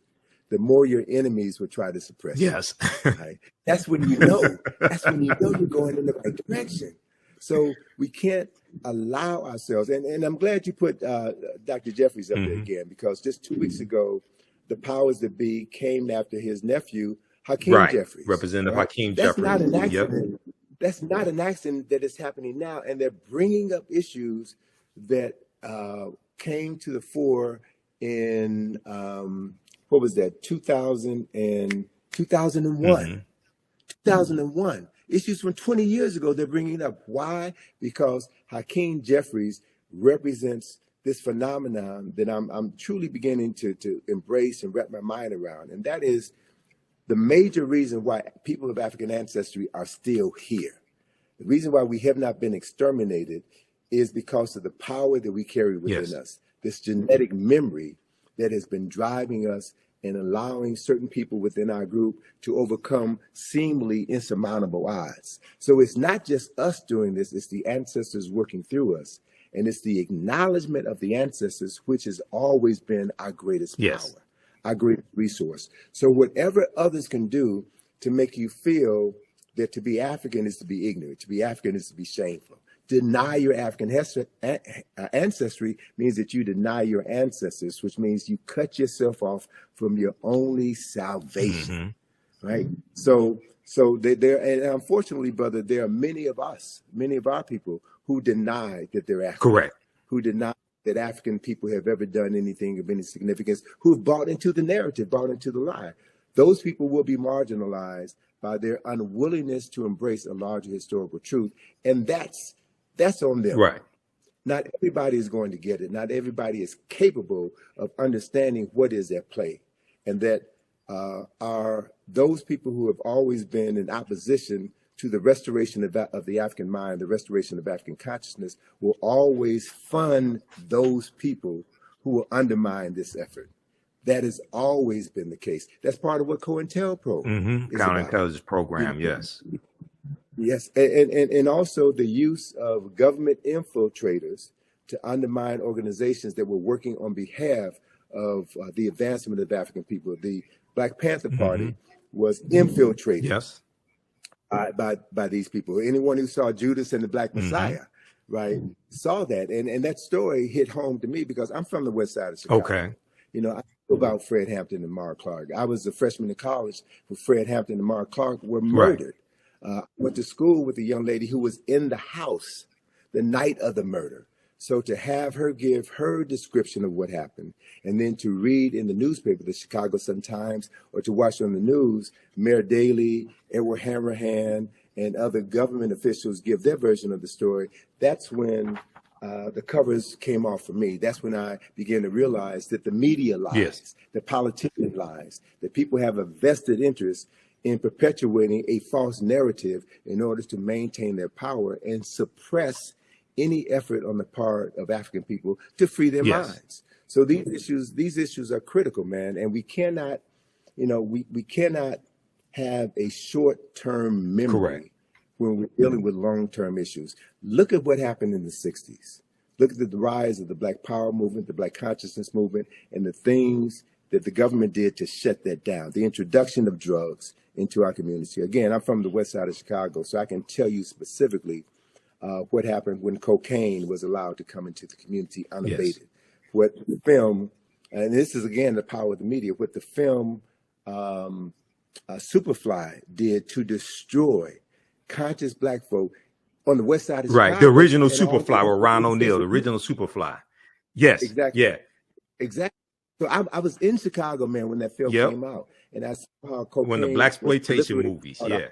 the more your enemies will try to suppress you. Yes. Right? That's when you know. That's when you know you're going in the right direction. So we can't allow ourselves, and I'm glad you put Dr. Jeffries up there again, because just 2 weeks ago, the powers that be came after his nephew, Hakeem Jeffries. Representative Hakeem That's Jeffries. not an accident. Yep. That's not an accident that is happening now. And they're bringing up issues that came to the fore in, what was that, 2001. 2001. Issues from 20 years ago, they're bringing up. Why? Because Hakeem Jeffries represents this phenomenon that I'm truly beginning to embrace and wrap my mind around. And that is the major reason why people of African ancestry are still here. The reason why we have not been exterminated is because of the power that we carry within us, this genetic memory that has been driving us and allowing certain people within our group to overcome seemingly insurmountable odds. So it's not just us doing this, it's the ancestors working through us. And it's the acknowledgement of the ancestors, which has always been our greatest power, our greatest resource. So whatever others can do to make you feel that to be African is to be ignorant, to be African is to be shameful. Deny your African ancestry means that you deny your ancestors, which means you cut yourself off from your only salvation, right? So there, and unfortunately, brother, there are many of us, many of our people who deny that they're African. Correct. Who deny that African people have ever done anything of any significance, who've bought into the narrative, bought into the lie. Those people will be marginalized by their unwillingness to embrace a larger historical truth. And that's on them. Right. Not everybody is going to get it. Not everybody is capable of understanding what is at play. And that are those people who have always been in opposition to the restoration of the African mind, the restoration of African consciousness, will always fund those people who will undermine this effort. That has always been the case. That's part of what COINTELPRO is Counterintelligence program, yes. Yes, and also the use of government infiltrators to undermine organizations that were working on behalf of the advancement of African people. The Black Panther Party was infiltrated by these people. Anyone who saw Judas and the Black Messiah, right, saw that. And that story hit home to me because I'm from the west side of Chicago. Okay. You know, I know about Fred Hampton and Mark Clark. I was a freshman in college when Fred Hampton and Mark Clark were murdered. Went to school with a young lady who was in the house the night of the murder. So to have her give her description of what happened, and then to read in the newspaper, the Chicago Sun-Times, or to watch on the news, Mayor Daley, Edward Hanrahan, and other government officials give their version of the story, that's when the covers came off for me. That's when I began to realize that the media lies, the politician lies, that people have a vested interest in perpetuating a false narrative in order to maintain their power and suppress any effort on the part of African people to free their minds. So these issues are critical, man. And we cannot, you know, we cannot have a short-term memory when we're dealing with long-term issues. Look at what happened in the 60s. Look at the rise of the Black Power movement, the Black Consciousness movement, and the things that the government did to shut that down. The introduction of drugs into our community. Again, I'm from the west side of Chicago, so I can tell you specifically what happened when cocaine was allowed to come into the community unabated. What the film, and this is again the power of the media, what the film Superfly did to destroy conscious Black folk on the west side of Chicago. Right, the original Superfly with Ron O'Neal, the original Superfly. Yes, exactly. Exactly. So I was in Chicago, man, when that film came out, and I saw how cocaine. When the blaxploitation movies, and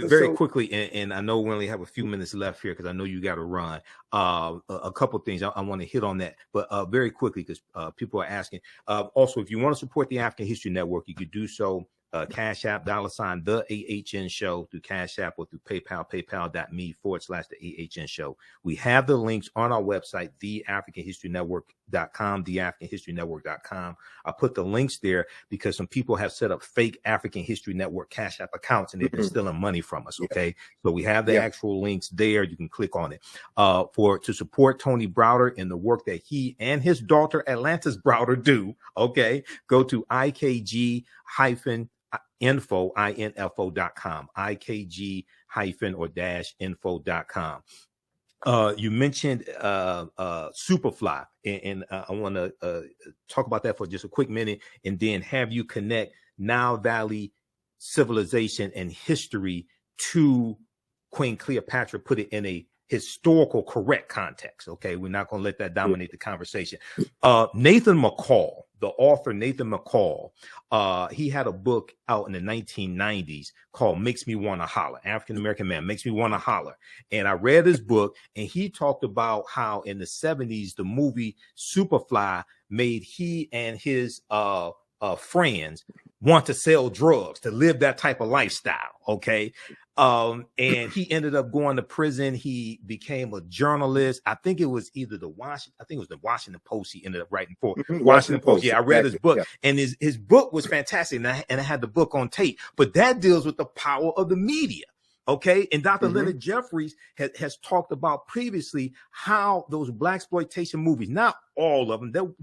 very quickly, and I know we only have a few minutes left here because I know you got to run. A couple of things I want to hit on that, but very quickly because people are asking. Also, if you want to support the African History Network, you could do so. Cash App, $ the AHN show through Cash App or through PayPal, paypal.me/the AHN show. We have the links on our website, theafricanhistorynetwork.com, theafricanhistorynetwork.com. I put the links there because some people have set up fake African History Network Cash App accounts and they've been stealing money from us. Okay. So we have the actual links there. You can click on it. To support Tony Browder and the work that he and his daughter Atlantis Browder do. Okay. Go to IKG-info.com, IKG-info.com. You mentioned Superfly, and I want to talk about that for just a quick minute, and then have you connect Nile Valley civilization and history to Queen Cleopatra, put it in a historical correct context. Okay, we're not going to let that dominate the conversation. Nathan McCall, the author Nathan McCall, he had a book out in the 1990s called Makes Me Want to Holler. African American Man Makes Me Want to Holler. And I read his book, and he talked about how in the 70s the movie Superfly made he and his friends want to sell drugs, to live that type of lifestyle. Okay. And he ended up going to prison. He became a journalist. I think it was either the Washington Post he ended up writing for. Washington Post. Yeah, I read his book, and his book was fantastic. And I had the book on tape, but that deals with the power of the media. Okay. And Dr. Leonard Jeffries has talked about previously how those blaxploitation movies, not all of them,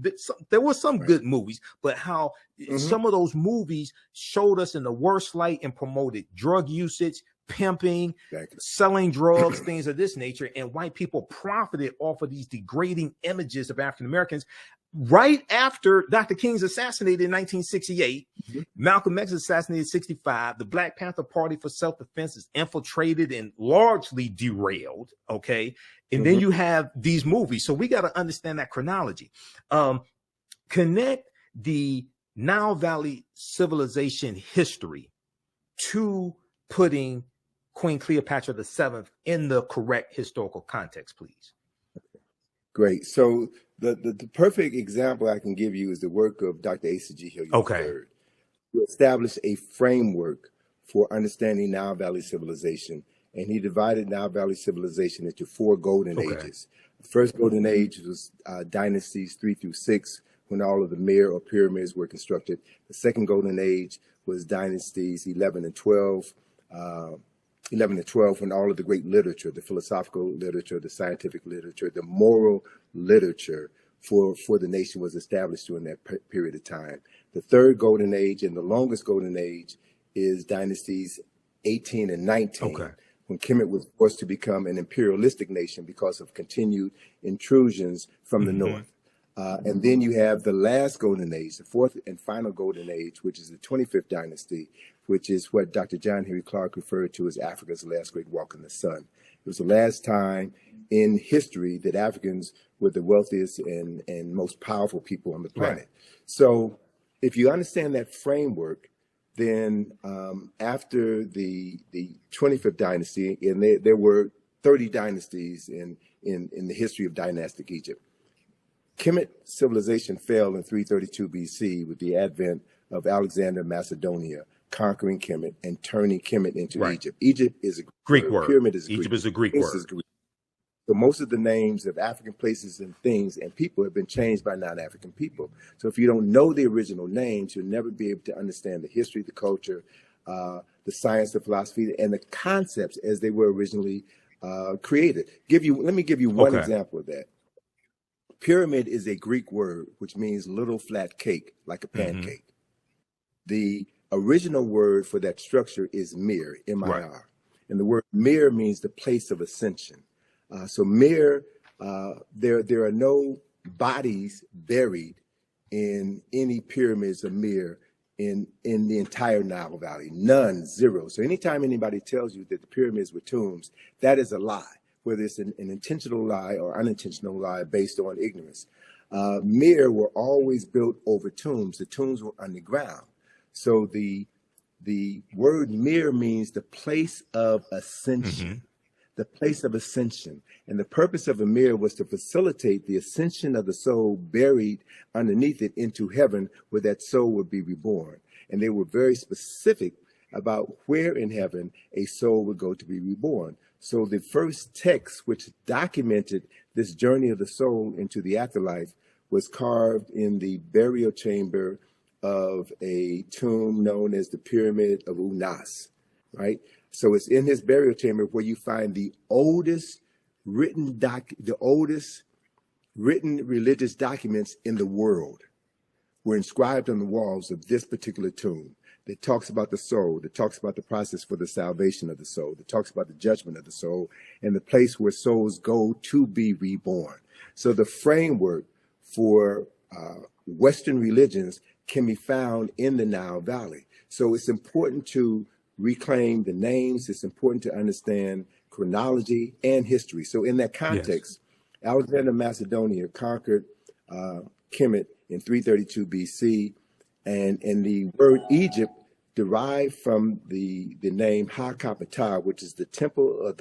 there were some good movies, but how some of those movies showed us in the worst light and promoted drug usage, pimping, selling drugs, things of this nature. And white people profited off of these degrading images of African Americans. Right after Dr. King's assassinated in 1968, Malcolm X assassinated in 65, the Black Panther Party for Self-Defense is infiltrated and largely derailed, okay? And then you have these movies. So we got to understand that chronology. Connect the Nile Valley civilization history to putting Queen Cleopatra VII in the correct historical context, please. Great. So the perfect example I can give you is the work of Dr. Asa G. Hilliard III, who established a framework for understanding Nile Valley civilization. And he divided Nile Valley civilization into 4 golden ages. The first golden age was dynasties 3 through 6, when all of the Mir or pyramids were constructed. The second golden age was dynasties 11 and 12, when all of the great literature, the philosophical literature, the scientific literature, the moral literature for the nation was established during that period of time. The third golden age and the longest golden age is dynasties 18 and 19, when Kemet was forced to become an imperialistic nation because of continued intrusions from the north. And then you have the last golden age, the fourth and final golden age, which is the 25th dynasty, which is what Dr. John Henry Clark referred to as Africa's last great walk in the sun. It was the last time in history that Africans were the wealthiest and most powerful people on the planet. So if you understand that framework, then after the 25th dynasty, and there were 30 dynasties in the history of dynastic Egypt, Kemet civilization fell in 332 BC with the advent of Alexander of Macedonia conquering Kemet and turning Kemet into Egypt. Egypt is a Greek word. Pyramid is Egypt Greek. is a Greek word. So most of the names of African places and things and people have been changed by non-African people. So if you don't know the original names, you'll never be able to understand the history, the culture, the science, the philosophy, and the concepts as they were originally created. Let me give you one example of that. Pyramid is a Greek word, which means little flat cake, like a pancake. The original word for that structure is mir, M-I-R. And the word mir means the place of ascension. So mir, there are no bodies buried in any pyramids of mir in the entire Nile Valley. None, zero. So anytime anybody tells you that the pyramids were tombs, that is a lie, whether it's an intentional lie or unintentional lie based on ignorance. Mir were always built over tombs. The tombs were underground. So the word mir means the place of ascension. The place of ascension. And the purpose of a mir was to facilitate the ascension of the soul buried underneath it into heaven, where that soul would be reborn. And they were very specific about where in heaven a soul would go to be reborn. So the first text which documented this journey of the soul into the afterlife was carved in the burial chamber of a tomb known as the Pyramid of Unas, right? So it's in his burial chamber where you find the oldest written religious documents in the world. were inscribed on the walls of this particular tomb that talks about the soul, that talks about the process for the salvation of the soul, that talks about the judgment of the soul, and the place where souls go to be reborn. So the framework for Western religions can be found in the Nile Valley. So it's important to reclaim the names. It's important to understand chronology and history. So in that context, yes, Alexander Macedonia conquered Kemet in 332 BC, and the word Egypt derived from the name Ha-Ka-Ptah, which is the temple of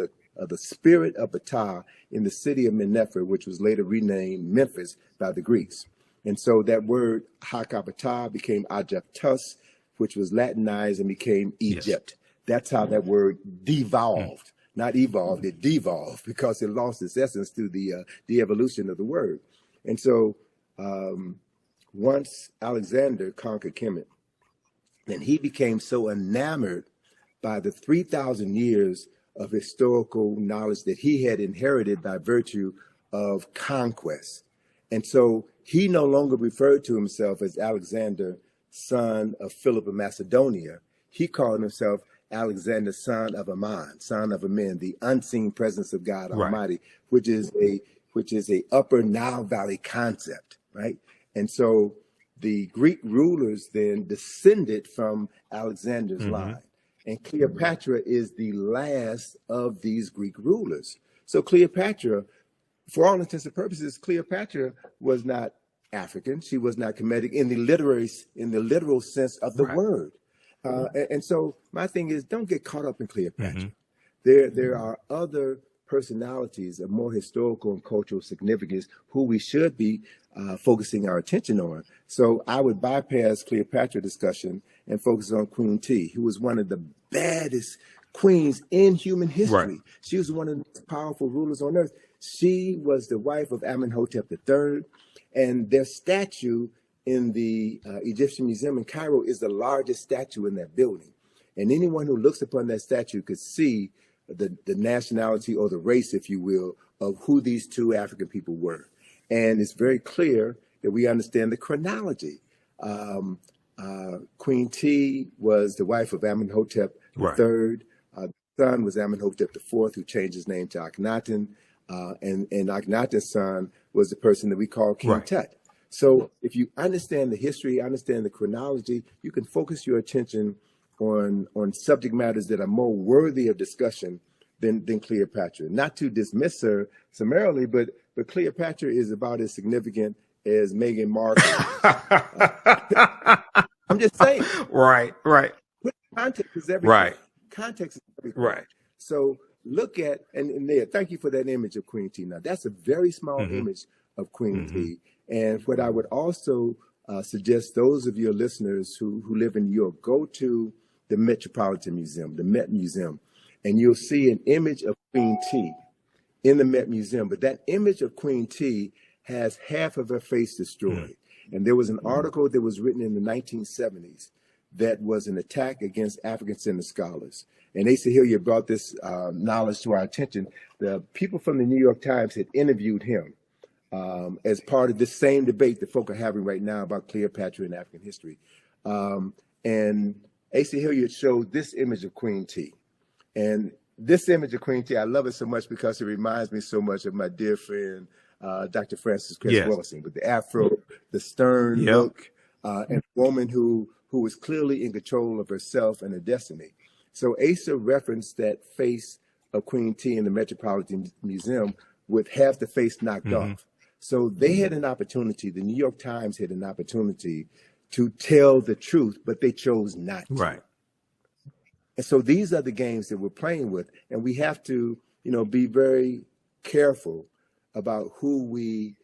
the spirit of Ptah in the city of Mennefer, which was later renamed Memphis by the Greeks. And so that word Ha-Ka-Ptah became Aegyptus, which was Latinized and became Egypt. Yes. That's how that word devolved, not evolved, it devolved because it lost its essence through the evolution of the word. And so once Alexander conquered Kemet, and he became so enamored by the 3,000 years of historical knowledge that he had inherited by virtue of conquest. And so he no longer referred to himself as Alexander, son of Philip of Macedonia. He called himself Alexander, son of Ammon, son of Amen, the unseen presence of God Almighty, which is a upper Nile Valley concept, right? And so the Greek rulers then descended from Alexander's line. And Cleopatra is the last of these Greek rulers. So Cleopatra, for all intents and purposes, Cleopatra was not African. She was not Kemetic in the literal sense of the word. And so my thing is, don't get caught up in Cleopatra. There are other personalities of more historical and cultural significance who we should be focusing our attention on. So I would bypass Cleopatra discussion and focus on Queen T, who was one of the baddest queens in human history. She was one of the most powerful rulers on earth. She was the wife of Amenhotep III, and their statue in the Egyptian Museum in Cairo is the largest statue in that building. And anyone who looks upon that statue could see the nationality or the race, if you will, of who these two African people were. And it's very clear that we understand the chronology. Queen T was the wife of Amenhotep III. The son was Amenhotep IV, who changed his name to Akhenaten. And Akhenaten's son was the person that we call King Tut. So if you understand the history, understand the chronology, you can focus your attention on subject matters that are more worthy of discussion than Cleopatra. Not to dismiss her summarily, but Cleopatra is about as significant as Meghan Markle. I'm just saying. Right. Context is everything. Context is everything. So look at, and there, thank you for that image of Queen T. Now, that's a very small image of Queen T. And what I would also suggest those of your listeners who live in New York, go to the Metropolitan Museum, the Met Museum, and you'll see an image of Queen T in the Met Museum. But that image of Queen T has half of her face destroyed. And there was an article that was written in the 1970s that was an attack against African-centered scholars. And Asa Hilliard brought this knowledge to our attention. The people from the New York Times had interviewed him as part of this same debate that folk are having right now about Cleopatra and African history. And Asa Hilliard showed this image of Queen T. And this image of Queen T, I love it so much because it reminds me so much of my dear friend, Dr. Francis Cress Wellison, with the afro, the stern look, and a woman who was clearly in control of herself and her destiny. So Asa referenced that face of Queen T in the Metropolitan Museum with half the face knocked off. So they had an opportunity, the New York Times had an opportunity to tell the truth, but they chose not to. And so these are the games that we're playing with, and we have to, be very careful about who we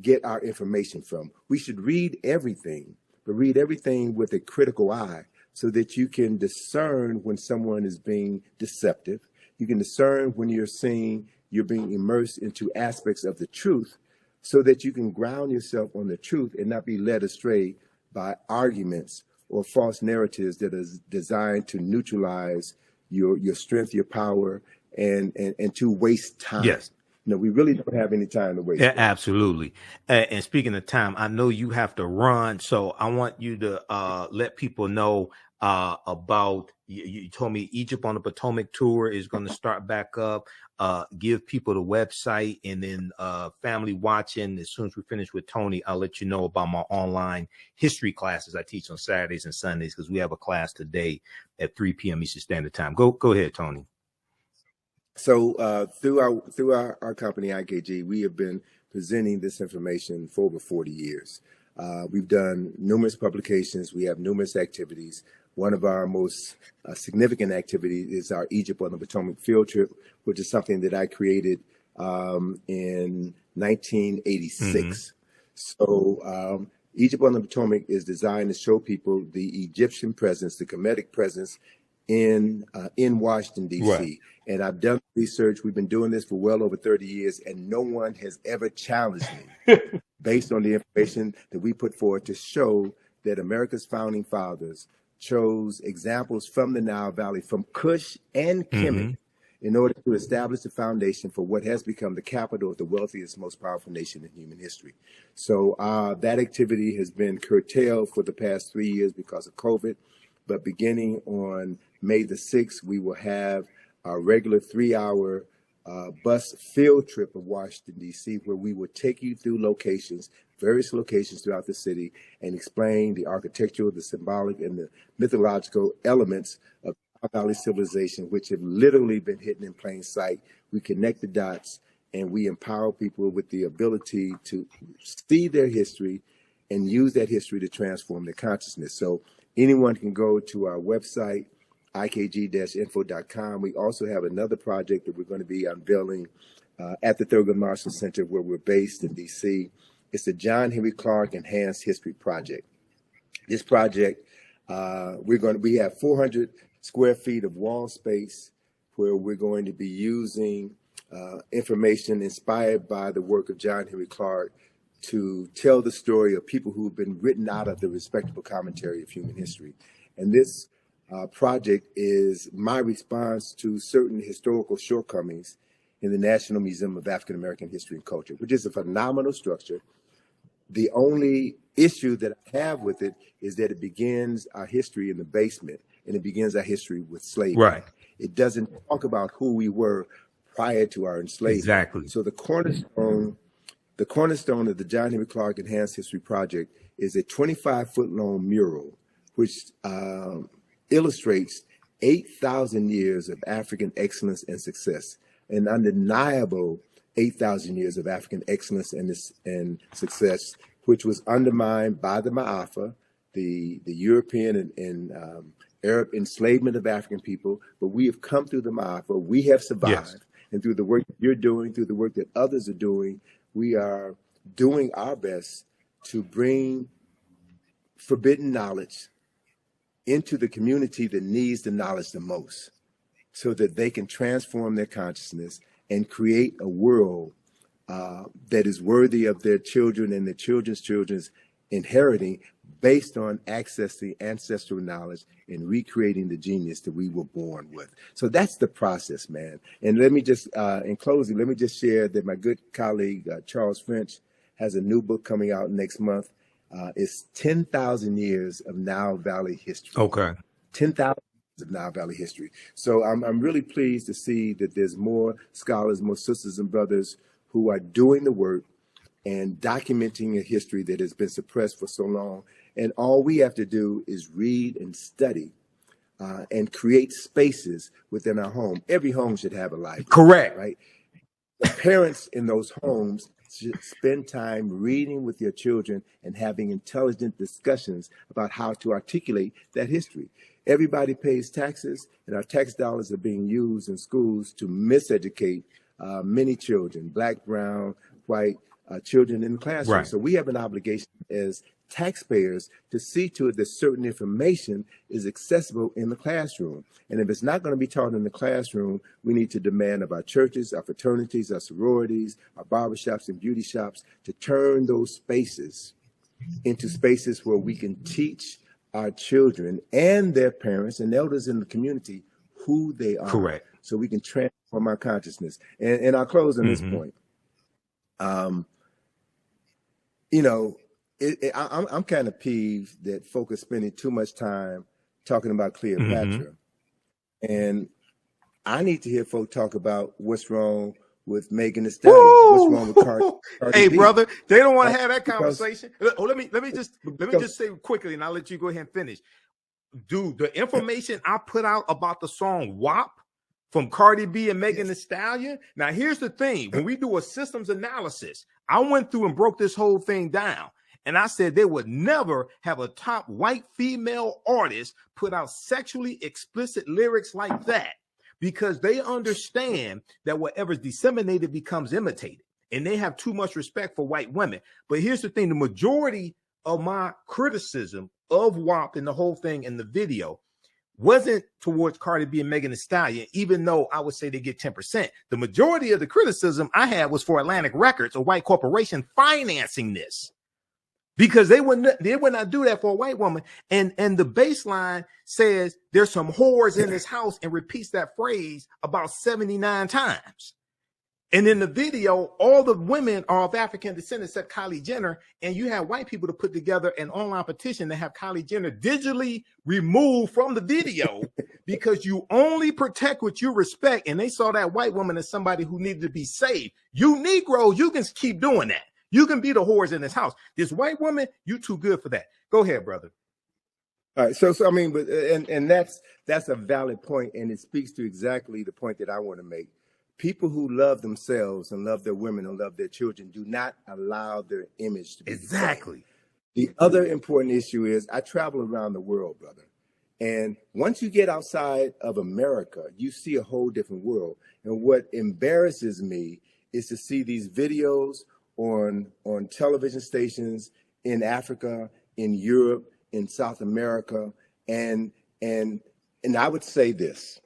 get our information from. We should read everything, but read everything with a critical eye so that you can discern when someone is being deceptive. You can discern when you're being immersed into aspects of the truth so that you can ground yourself on the truth and not be led astray by arguments or false narratives that are designed to neutralize your strength, your power, and to waste time. No, we really don't have any time to waste. Yeah, absolutely. And speaking of time, I know you have to run, so I want you to let people know about. You told me Egypt on the Potomac tour is going to start back up. Give people the website, and then family watching. As soon as we finish with Tony, I'll let you know about my online history classes I teach on Saturdays and Sundays, because we have a class today at 3 p.m. Eastern Standard Time. Go ahead, Tony. So through our company, IKG, we have been presenting this information for over 40 years. We've done numerous publications. We have numerous activities. One of our most significant activities is our Egypt on the Potomac field trip, which is something that I created in 1986. So Egypt on the Potomac is designed to show people the Egyptian presence, the Kemetic presence in Washington, D.C. Right. And I've done research. We've been doing this for well over 30 years, and no one has ever challenged me based on the information that we put forward to show that America's founding fathers chose examples from the Nile Valley, from Kush and Kemet, in order to establish the foundation for what has become the capital of the wealthiest, most powerful nation in human history. So that activity has been curtailed for the past 3 years because of COVID. But beginning on May the 6th, we will have our regular 3-hour bus field trip of Washington, D.C., where we will take you through locations, various locations throughout the city, and explain the architectural, the symbolic, and the mythological elements of Nile Valley civilization, which have literally been hidden in plain sight. We connect the dots, and we empower people with the ability to see their history and use that history to transform their consciousness. So anyone can go to our website, ikg-info.com. We also have another project that we're going to be unveiling at the Thurgood Marshall Center, where we're based in D.C. It's the John Henry Clark Enhanced History Project. This project, we have 400 square feet of wall space where we're going to be using information inspired by the work of John Henry Clark to tell the story of people who've been written out of the respectable commentary of human history. And this project is my response to certain historical shortcomings in the National Museum of African American History and Culture, which is a phenomenal structure. The only issue that I have with it is that it begins our history in the basement, and it begins our history with slavery. Right. It doesn't talk about who we were prior to our enslavement. Exactly. So the cornerstone of the John Henry Clark Enhanced History Project is a 25-foot long mural, which illustrates 8,000 years of African excellence and success, an undeniable 8,000 years of African excellence and success, which was undermined by the Ma'afa, the European and Arab enslavement of African people. But we have come through the Ma'afa. We have survived. Yes. And through the work that you're doing, through the work that others are doing, we are doing our best to bring forbidden knowledge into the community that needs the knowledge the most, so that they can transform their consciousness and create a world that is worthy of their children and their children's children's inheriting, based on accessing ancestral knowledge and recreating the genius that we were born with. So that's the process, man. And let me just, in closing, let me just share that my good colleague, Charles French, has a new book coming out next month. It's 10,000 years of Nile Valley history. Okay. 10,000 years of Nile Valley history. So I'm really pleased to see that there's more scholars, more sisters and brothers who are doing the work and documenting a history that has been suppressed for so long. And all we have to do is read and study and create spaces within our home. Every home should have a library. Correct. Right? The parents in those homes should spend time reading with their children and having intelligent discussions about how to articulate that history. Everybody pays taxes, and our tax dollars are being used in schools to miseducate many children, black, brown, white children in the classroom. Right. So we have an obligation as taxpayers to see to it that certain information is accessible in the classroom. And if it's not going to be taught in the classroom, we need to demand of our churches, our fraternities, our sororities, our barbershops and beauty shops to turn those spaces into spaces where we can teach our children and their parents and elders in the community who they are. Correct. So we can transform my consciousness. And I'll close on this point. You know, I'm kind of peeved that folk are spending too much time talking about Cleopatra. And I need to hear folk talk about what's wrong with Megan Thee Stallion. What's wrong with Cardi Hey, B? brother, they don't want to have that Because- conversation. Let me just say quickly, and I'll let you go ahead and finish. Dude, the information I put out about the song WAP from Cardi B and Megan Thee Stallion. Now, here's the thing. When we do a systems analysis, I went through and broke this whole thing down. And I said they would never have a top white female artist put out sexually explicit lyrics like that, because they understand that whatever's disseminated becomes imitated. And they have too much respect for white women. But here's the thing. The majority of my criticism of WAP and the whole thing in the video wasn't towards Cardi B and Megan Thee Stallion, even though I would say they get 10%. The majority of the criticism I had was for Atlantic Records, a white corporation, financing this, because they would not do that for a white woman. And the baseline says there's some whores in this house and repeats that phrase about 79 times. And in the video, all the women are of African descent except Kylie Jenner. And you have white people to put together an online petition to have Kylie Jenner digitally removed from the video because you only protect what you respect. And they saw that white woman as somebody who needed to be saved. You Negroes, you can keep doing that. You can be the whores in this house. This white woman, you too good for that. Go ahead, brother. All right. So I mean, but and that's a valid point, and it speaks to exactly the point that I want to make. People who love themselves and love their women and love their children do not allow their image to be Exactly. The other important issue is I travel around the world, brother. And once you get outside of America, you see a whole different world. And what embarrasses me is to see these videos on television stations in Africa, in Europe, in South America. And I would say this.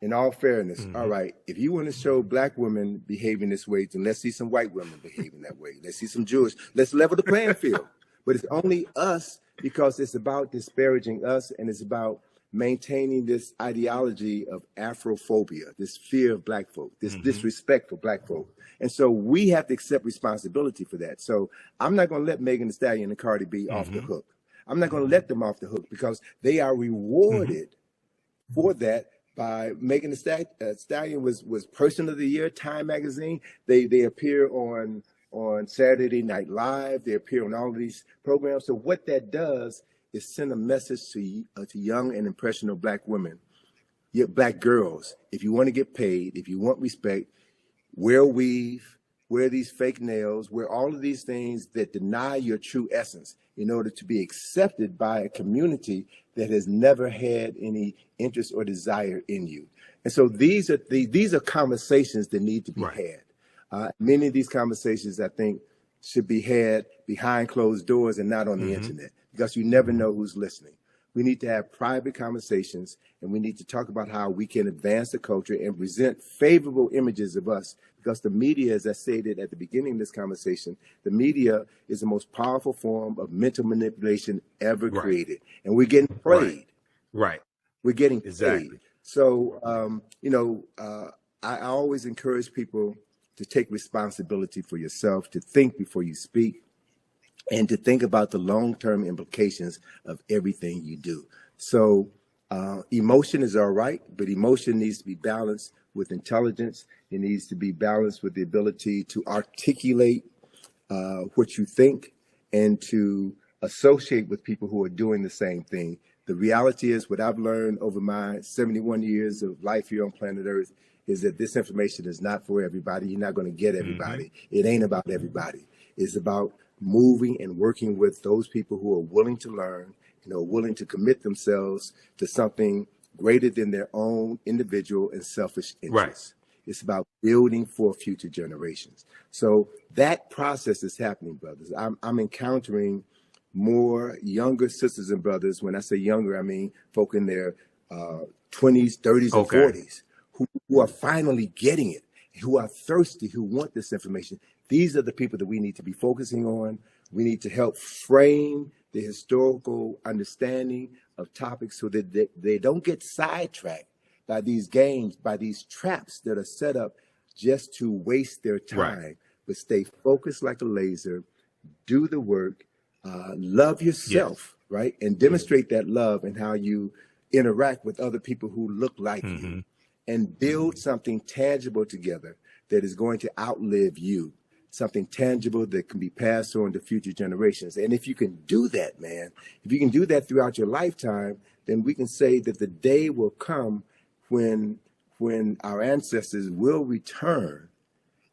In all fairness, all right, if you want to show black women behaving this way, then let's see some white women behaving that way. Let's see some Jewish. Let's level the playing field. But it's only us because it's about disparaging us, and it's about maintaining this ideology of Afrophobia, this fear of black folk, this disrespect for black folk. And so we have to accept responsibility for that. So I'm not going to let Megan Thee Stallion and Cardi B off the hook. I'm not going to let them off the hook because they are rewarded for that. By Megan Thee Stallion was Person of the Year, Time Magazine. They appear on Saturday Night Live. They appear on all of these programs. So what that does is send a message to young and impressionable black women, black girls. If you want to get paid, if you want respect, wear a weave, wear these fake nails, wear all of these things that deny your true essence in order to be accepted by a community that has never had any interest or desire in you. And so these are conversations that need to be had. Many of these conversations, I think, should be had behind closed doors and not on the internet, because you never know who's listening. We need to have private conversations, and we need to talk about how we can advance the culture and present favorable images of us, because the media, as I stated at the beginning of this conversation, the media is the most powerful form of mental manipulation ever created. And we're getting played. Right. We're getting played. So, I always encourage people to take responsibility for yourself, to think before you speak, and to think about the long-term implications of everything you do. So emotion is all right, but emotion needs to be balanced with intelligence. It needs to be balanced with the ability to articulate what you think and to associate with people who are doing the same thing. The reality is, what I've learned over my 71 years of life here on planet Earth is that this information is not for everybody. You're not going to get everybody. It ain't about everybody. It's about moving and working with those people who are willing to learn, willing to commit themselves to something greater than their own individual and selfish interests. It's about building for future generations. So that process is happening, brothers. I'm encountering more younger sisters and brothers. When I say younger, I mean folk in their 20s, 30s, and 40s who are finally getting it, who are thirsty, who want this information. These are the people that we need to be focusing on. We need to help frame the historical understanding of topics so that they don't get sidetracked by these games, by these traps that are set up just to waste their time. Right. But stay focused like a laser, do the work, love yourself, right? And demonstrate that love and how you interact with other people who look like you, and build something tangible together that is going to outlive you, something tangible that can be passed on to future generations. And if you can do that, man, if you can do that throughout your lifetime, then we can say that the day will come when our ancestors will return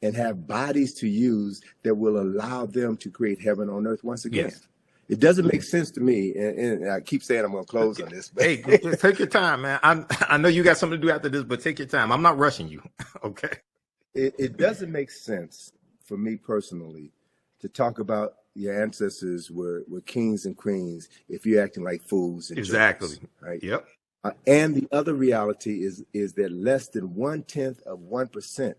and have bodies to use that will allow them to create heaven on earth once again. Yes. It doesn't make sense to me, and I keep saying I'm going to close on this. But Hey, take your time, man. I know you got something to do after this, but take your time. I'm not rushing you. Okay. It doesn't make sense for me personally to talk about your ancestors were kings and queens if you're acting like fools and Exactly. jerks, right? Yep. And the other reality is that less than 0.1%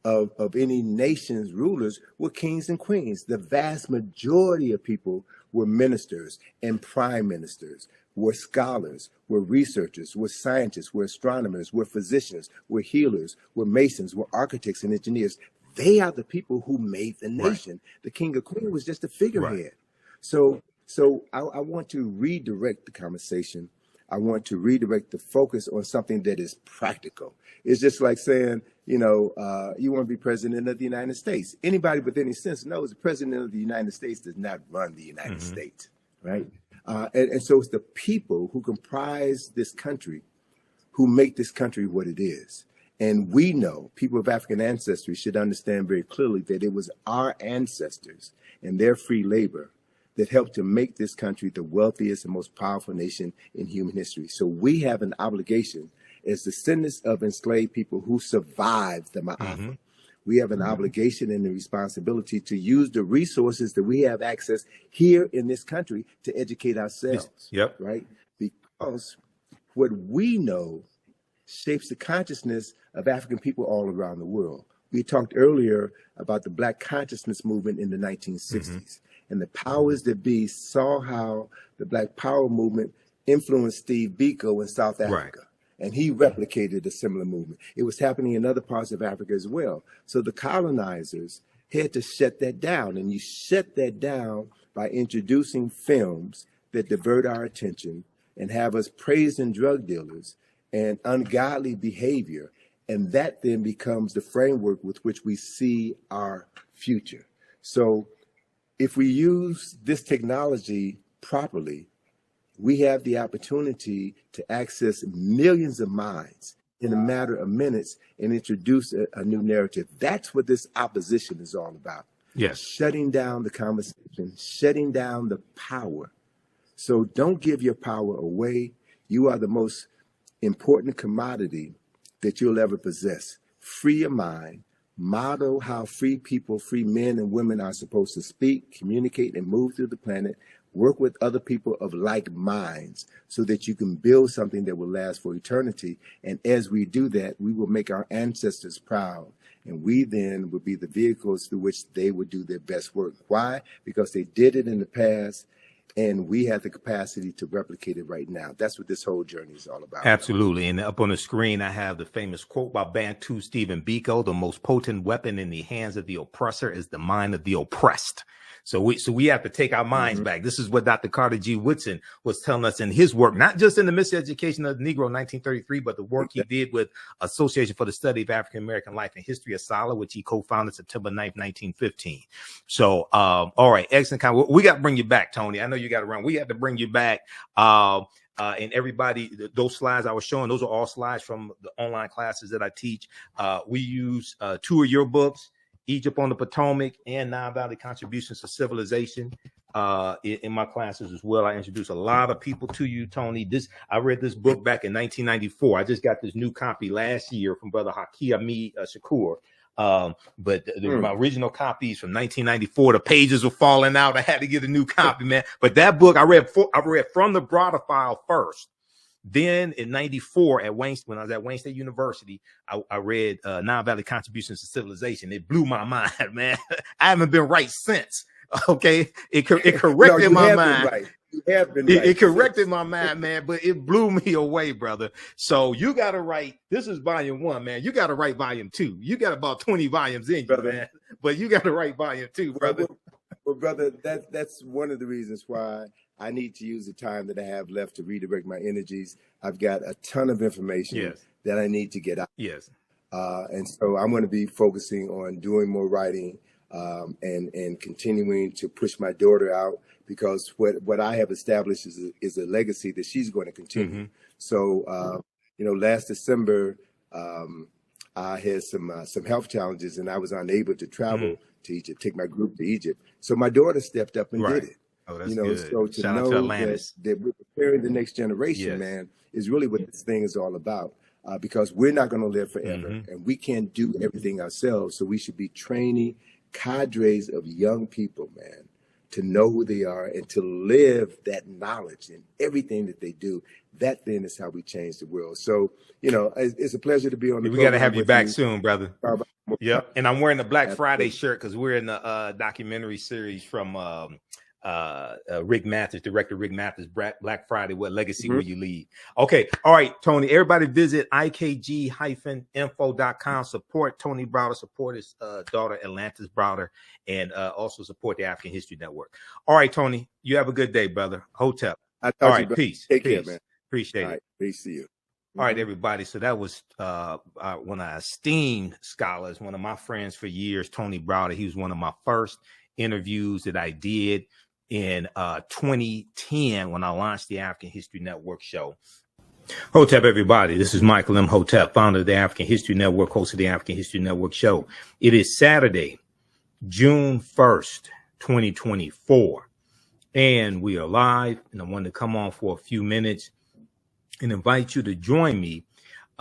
of any nation's rulers were kings and queens. The vast majority of people were ministers and prime ministers, were scholars, were researchers, were scientists, were astronomers, were physicians, were healers, were masons, were architects and engineers. They are the people who made the nation. Right. The king or queen was just a figurehead. Right. So I want to redirect the conversation. I want to redirect the focus on something that is practical. It's just like saying, you want to be president of the United States. Anybody with any sense knows the president of the United States does not run the United States, right? And so it's the people who comprise this country who make this country what it is. And we know, people of African ancestry should understand very clearly that it was our ancestors and their free labor that helped to make this country the wealthiest and most powerful nation in human history. So we have an obligation as descendants of enslaved people who survived the Ma'afa. We have an obligation and a responsibility to use the resources that we have access here in this country to educate ourselves, right? Because what we know shapes the consciousness of African people all around the world. We talked earlier about the Black consciousness movement in the 1960s. And the powers that be saw how the Black Power movement influenced Steve Biko in South Africa. Right. And he replicated a similar movement. It was happening in other parts of Africa as well. So the colonizers had to shut that down. And you shut that down by introducing films that divert our attention and have us praising drug dealers and ungodly behavior. And that then becomes the framework with which we see our future. So if we use this technology properly, we have the opportunity to access millions of minds in a matter of minutes and introduce a new narrative. That's what this opposition is all about. Yes. Shutting down the conversation, shutting down the power. So don't give your power away. You are the most important commodity that you'll ever possess. Free your mind. Model how free people, free men and women are supposed to speak, communicate, and move through the planet. Work with other people of like minds so that you can build something that will last for eternity. And as we do that, we will make our ancestors proud. And we then will be the vehicles through which they would do their best work. Why? Because they did it in the past, and we have the capacity to replicate it right now. That's what this whole journey is all about. Absolutely. And up on the screen, I have the famous quote by Bantu Stephen Biko: "The most potent weapon in the hands of the oppressor is the mind of the oppressed." So we have to take our minds back. This is what Dr. Carter G. Woodson was telling us in his work, not just in the Miseducation of the Negro in 1933, but the work he did with Association for the Study of African American Life and History, ASALH, which he co-founded September 9th, 1915. So, all right, excellent. We got to bring you back, Tony. I know you got to run. We have to bring you back. And everybody, those slides I was showing, those are all slides from the online classes that I teach. We use 2 of your books, Egypt on the Potomac and Nile Valley Contributions to Civilization, in my classes as well. I introduce a lot of people to you, Tony. I read this book back in 1994. I just got this new copy last year from Brother Haki Ami Shakur. But my original copies from 1994, the pages were falling out. I had to get a new copy, man. But that book I read from the Browder file first. Then in 94 when I was at Wayne State University, I read Nile Valley Contributions to Civilization. It blew my mind, man. I haven't been right since. Okay. It corrected my mind. Right. You have been It corrected my mind, man, but it blew me away, brother. So you got to write. This is volume 1, man. You got to write volume 2. You got about 20 volumes in you, man. But you got to write volume 2, brother. Well, brother, that's one of the reasons why I need to use the time that I have left to redirect my energies. I've got a ton of information that I need to get out. Yes. And so I'm going to be focusing on doing more writing and continuing to push my daughter out, because what I have established is a legacy that she's going to continue. So, last December, I had some health challenges, and I was unable to travel to Egypt, take my group to Egypt. So my daughter stepped up and did it. Oh, that's good. So to Shout know out to that we're preparing the next generation, man, is really what this thing is all about. Because we're not going to live forever, and we can't do everything ourselves. So we should be training cadres of young people, man, to know who they are and to live that knowledge in everything that they do. That then is how we change the world. So, it's a pleasure to be on the program. We got to have you back soon, brother. Yep. And I'm wearing the Black Friday shirt because we're in the documentary series from Rick Mathers, director Rick Mathers, Black Friday, What Legacy Will You Leave? Okay. All right, Tony, everybody visit ikg-info.com. Support Tony Browder, support his daughter, Atlantis Browder, and also support the African History Network. All right, Tony, you have a good day, brother. Hotep. All right, peace. Take care, man. Appreciate it. Peace to you. All right, everybody. So that was one of our esteemed scholars, one of my friends for years, Tony Browder. He was one of my first interviews that I did in 2010 when I launched the African History Network show. Hotep, everybody. This is Michael Imhotep, founder of the African History Network, host of the African History Network show. It is Saturday, June 1st, 2024. And we are live, and I wanted to come on for a few minutes and invite you to join me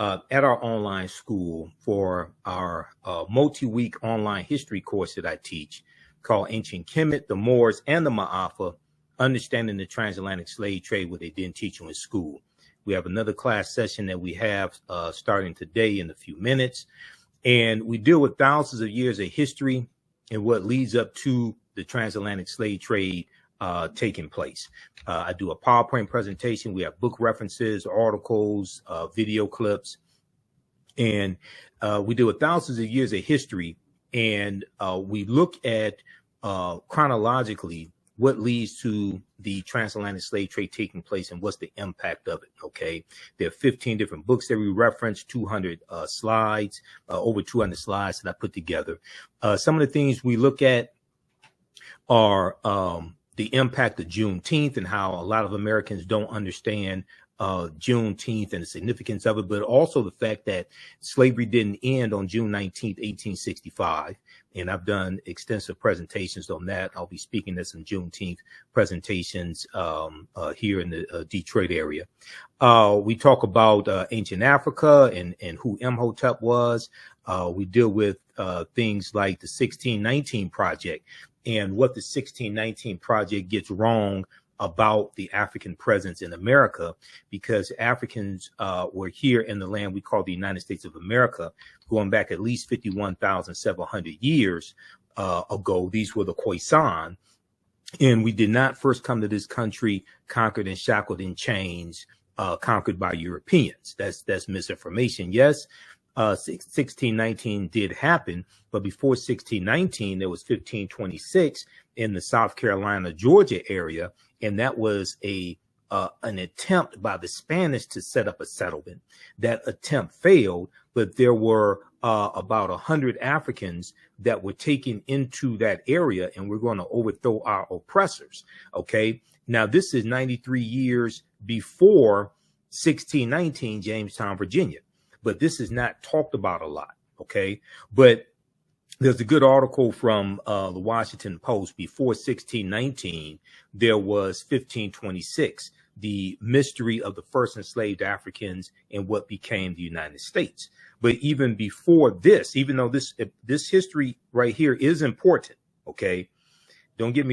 at our online school for our multi-week online history course that I teach called Ancient Kemet, the Moors, and the Ma'afa, Understanding the Transatlantic Slave Trade, what they didn't teach you in school. We have another class session that we have starting today in a few minutes. And we deal with thousands of years of history and what leads up to the transatlantic slave trade taking place. I do a PowerPoint presentation. We have book references, articles, video clips, and we deal with thousands of years of history. And we look at chronologically what leads to the transatlantic slave trade taking place and what's the impact of it. Okay, there are 15 different books that we reference, 200 slides, over 200 slides that I put together. Some of the things we look at are the impact of Juneteenth and how a lot of Americans don't understand Juneteenth and the significance of it, but also the fact that slavery didn't end on June 19th, 1865. And I've done extensive presentations on that. I'll be speaking at some Juneteenth presentations here in the Detroit area. We talk about ancient Africa and who Imhotep was. We deal with things like the 1619 Project and what the 1619 Project gets wrong about the African presence in America, because Africans were here in the land we call the United States of America, going back at least 51,700 years ago. These were the Khoisan, and we did not first come to this country conquered and shackled in chains, conquered by Europeans. That's misinformation. Yes, 1619 did happen, but before 1619, there was 1526 in the South Carolina, Georgia area. And that was an attempt by the Spanish to set up a settlement. That attempt failed, but there were about 100 Africans that were taken into that area, and we're going to overthrow our oppressors. Okay. Now, this is 93 years before 1619, Jamestown, Virginia, but this is not talked about a lot. Okay. But there's a good article from the Washington Post. Before 1619, there was 1526, the mystery of the first enslaved Africans and what became the United States. But even before this, even though this history right here is important, okay, don't get me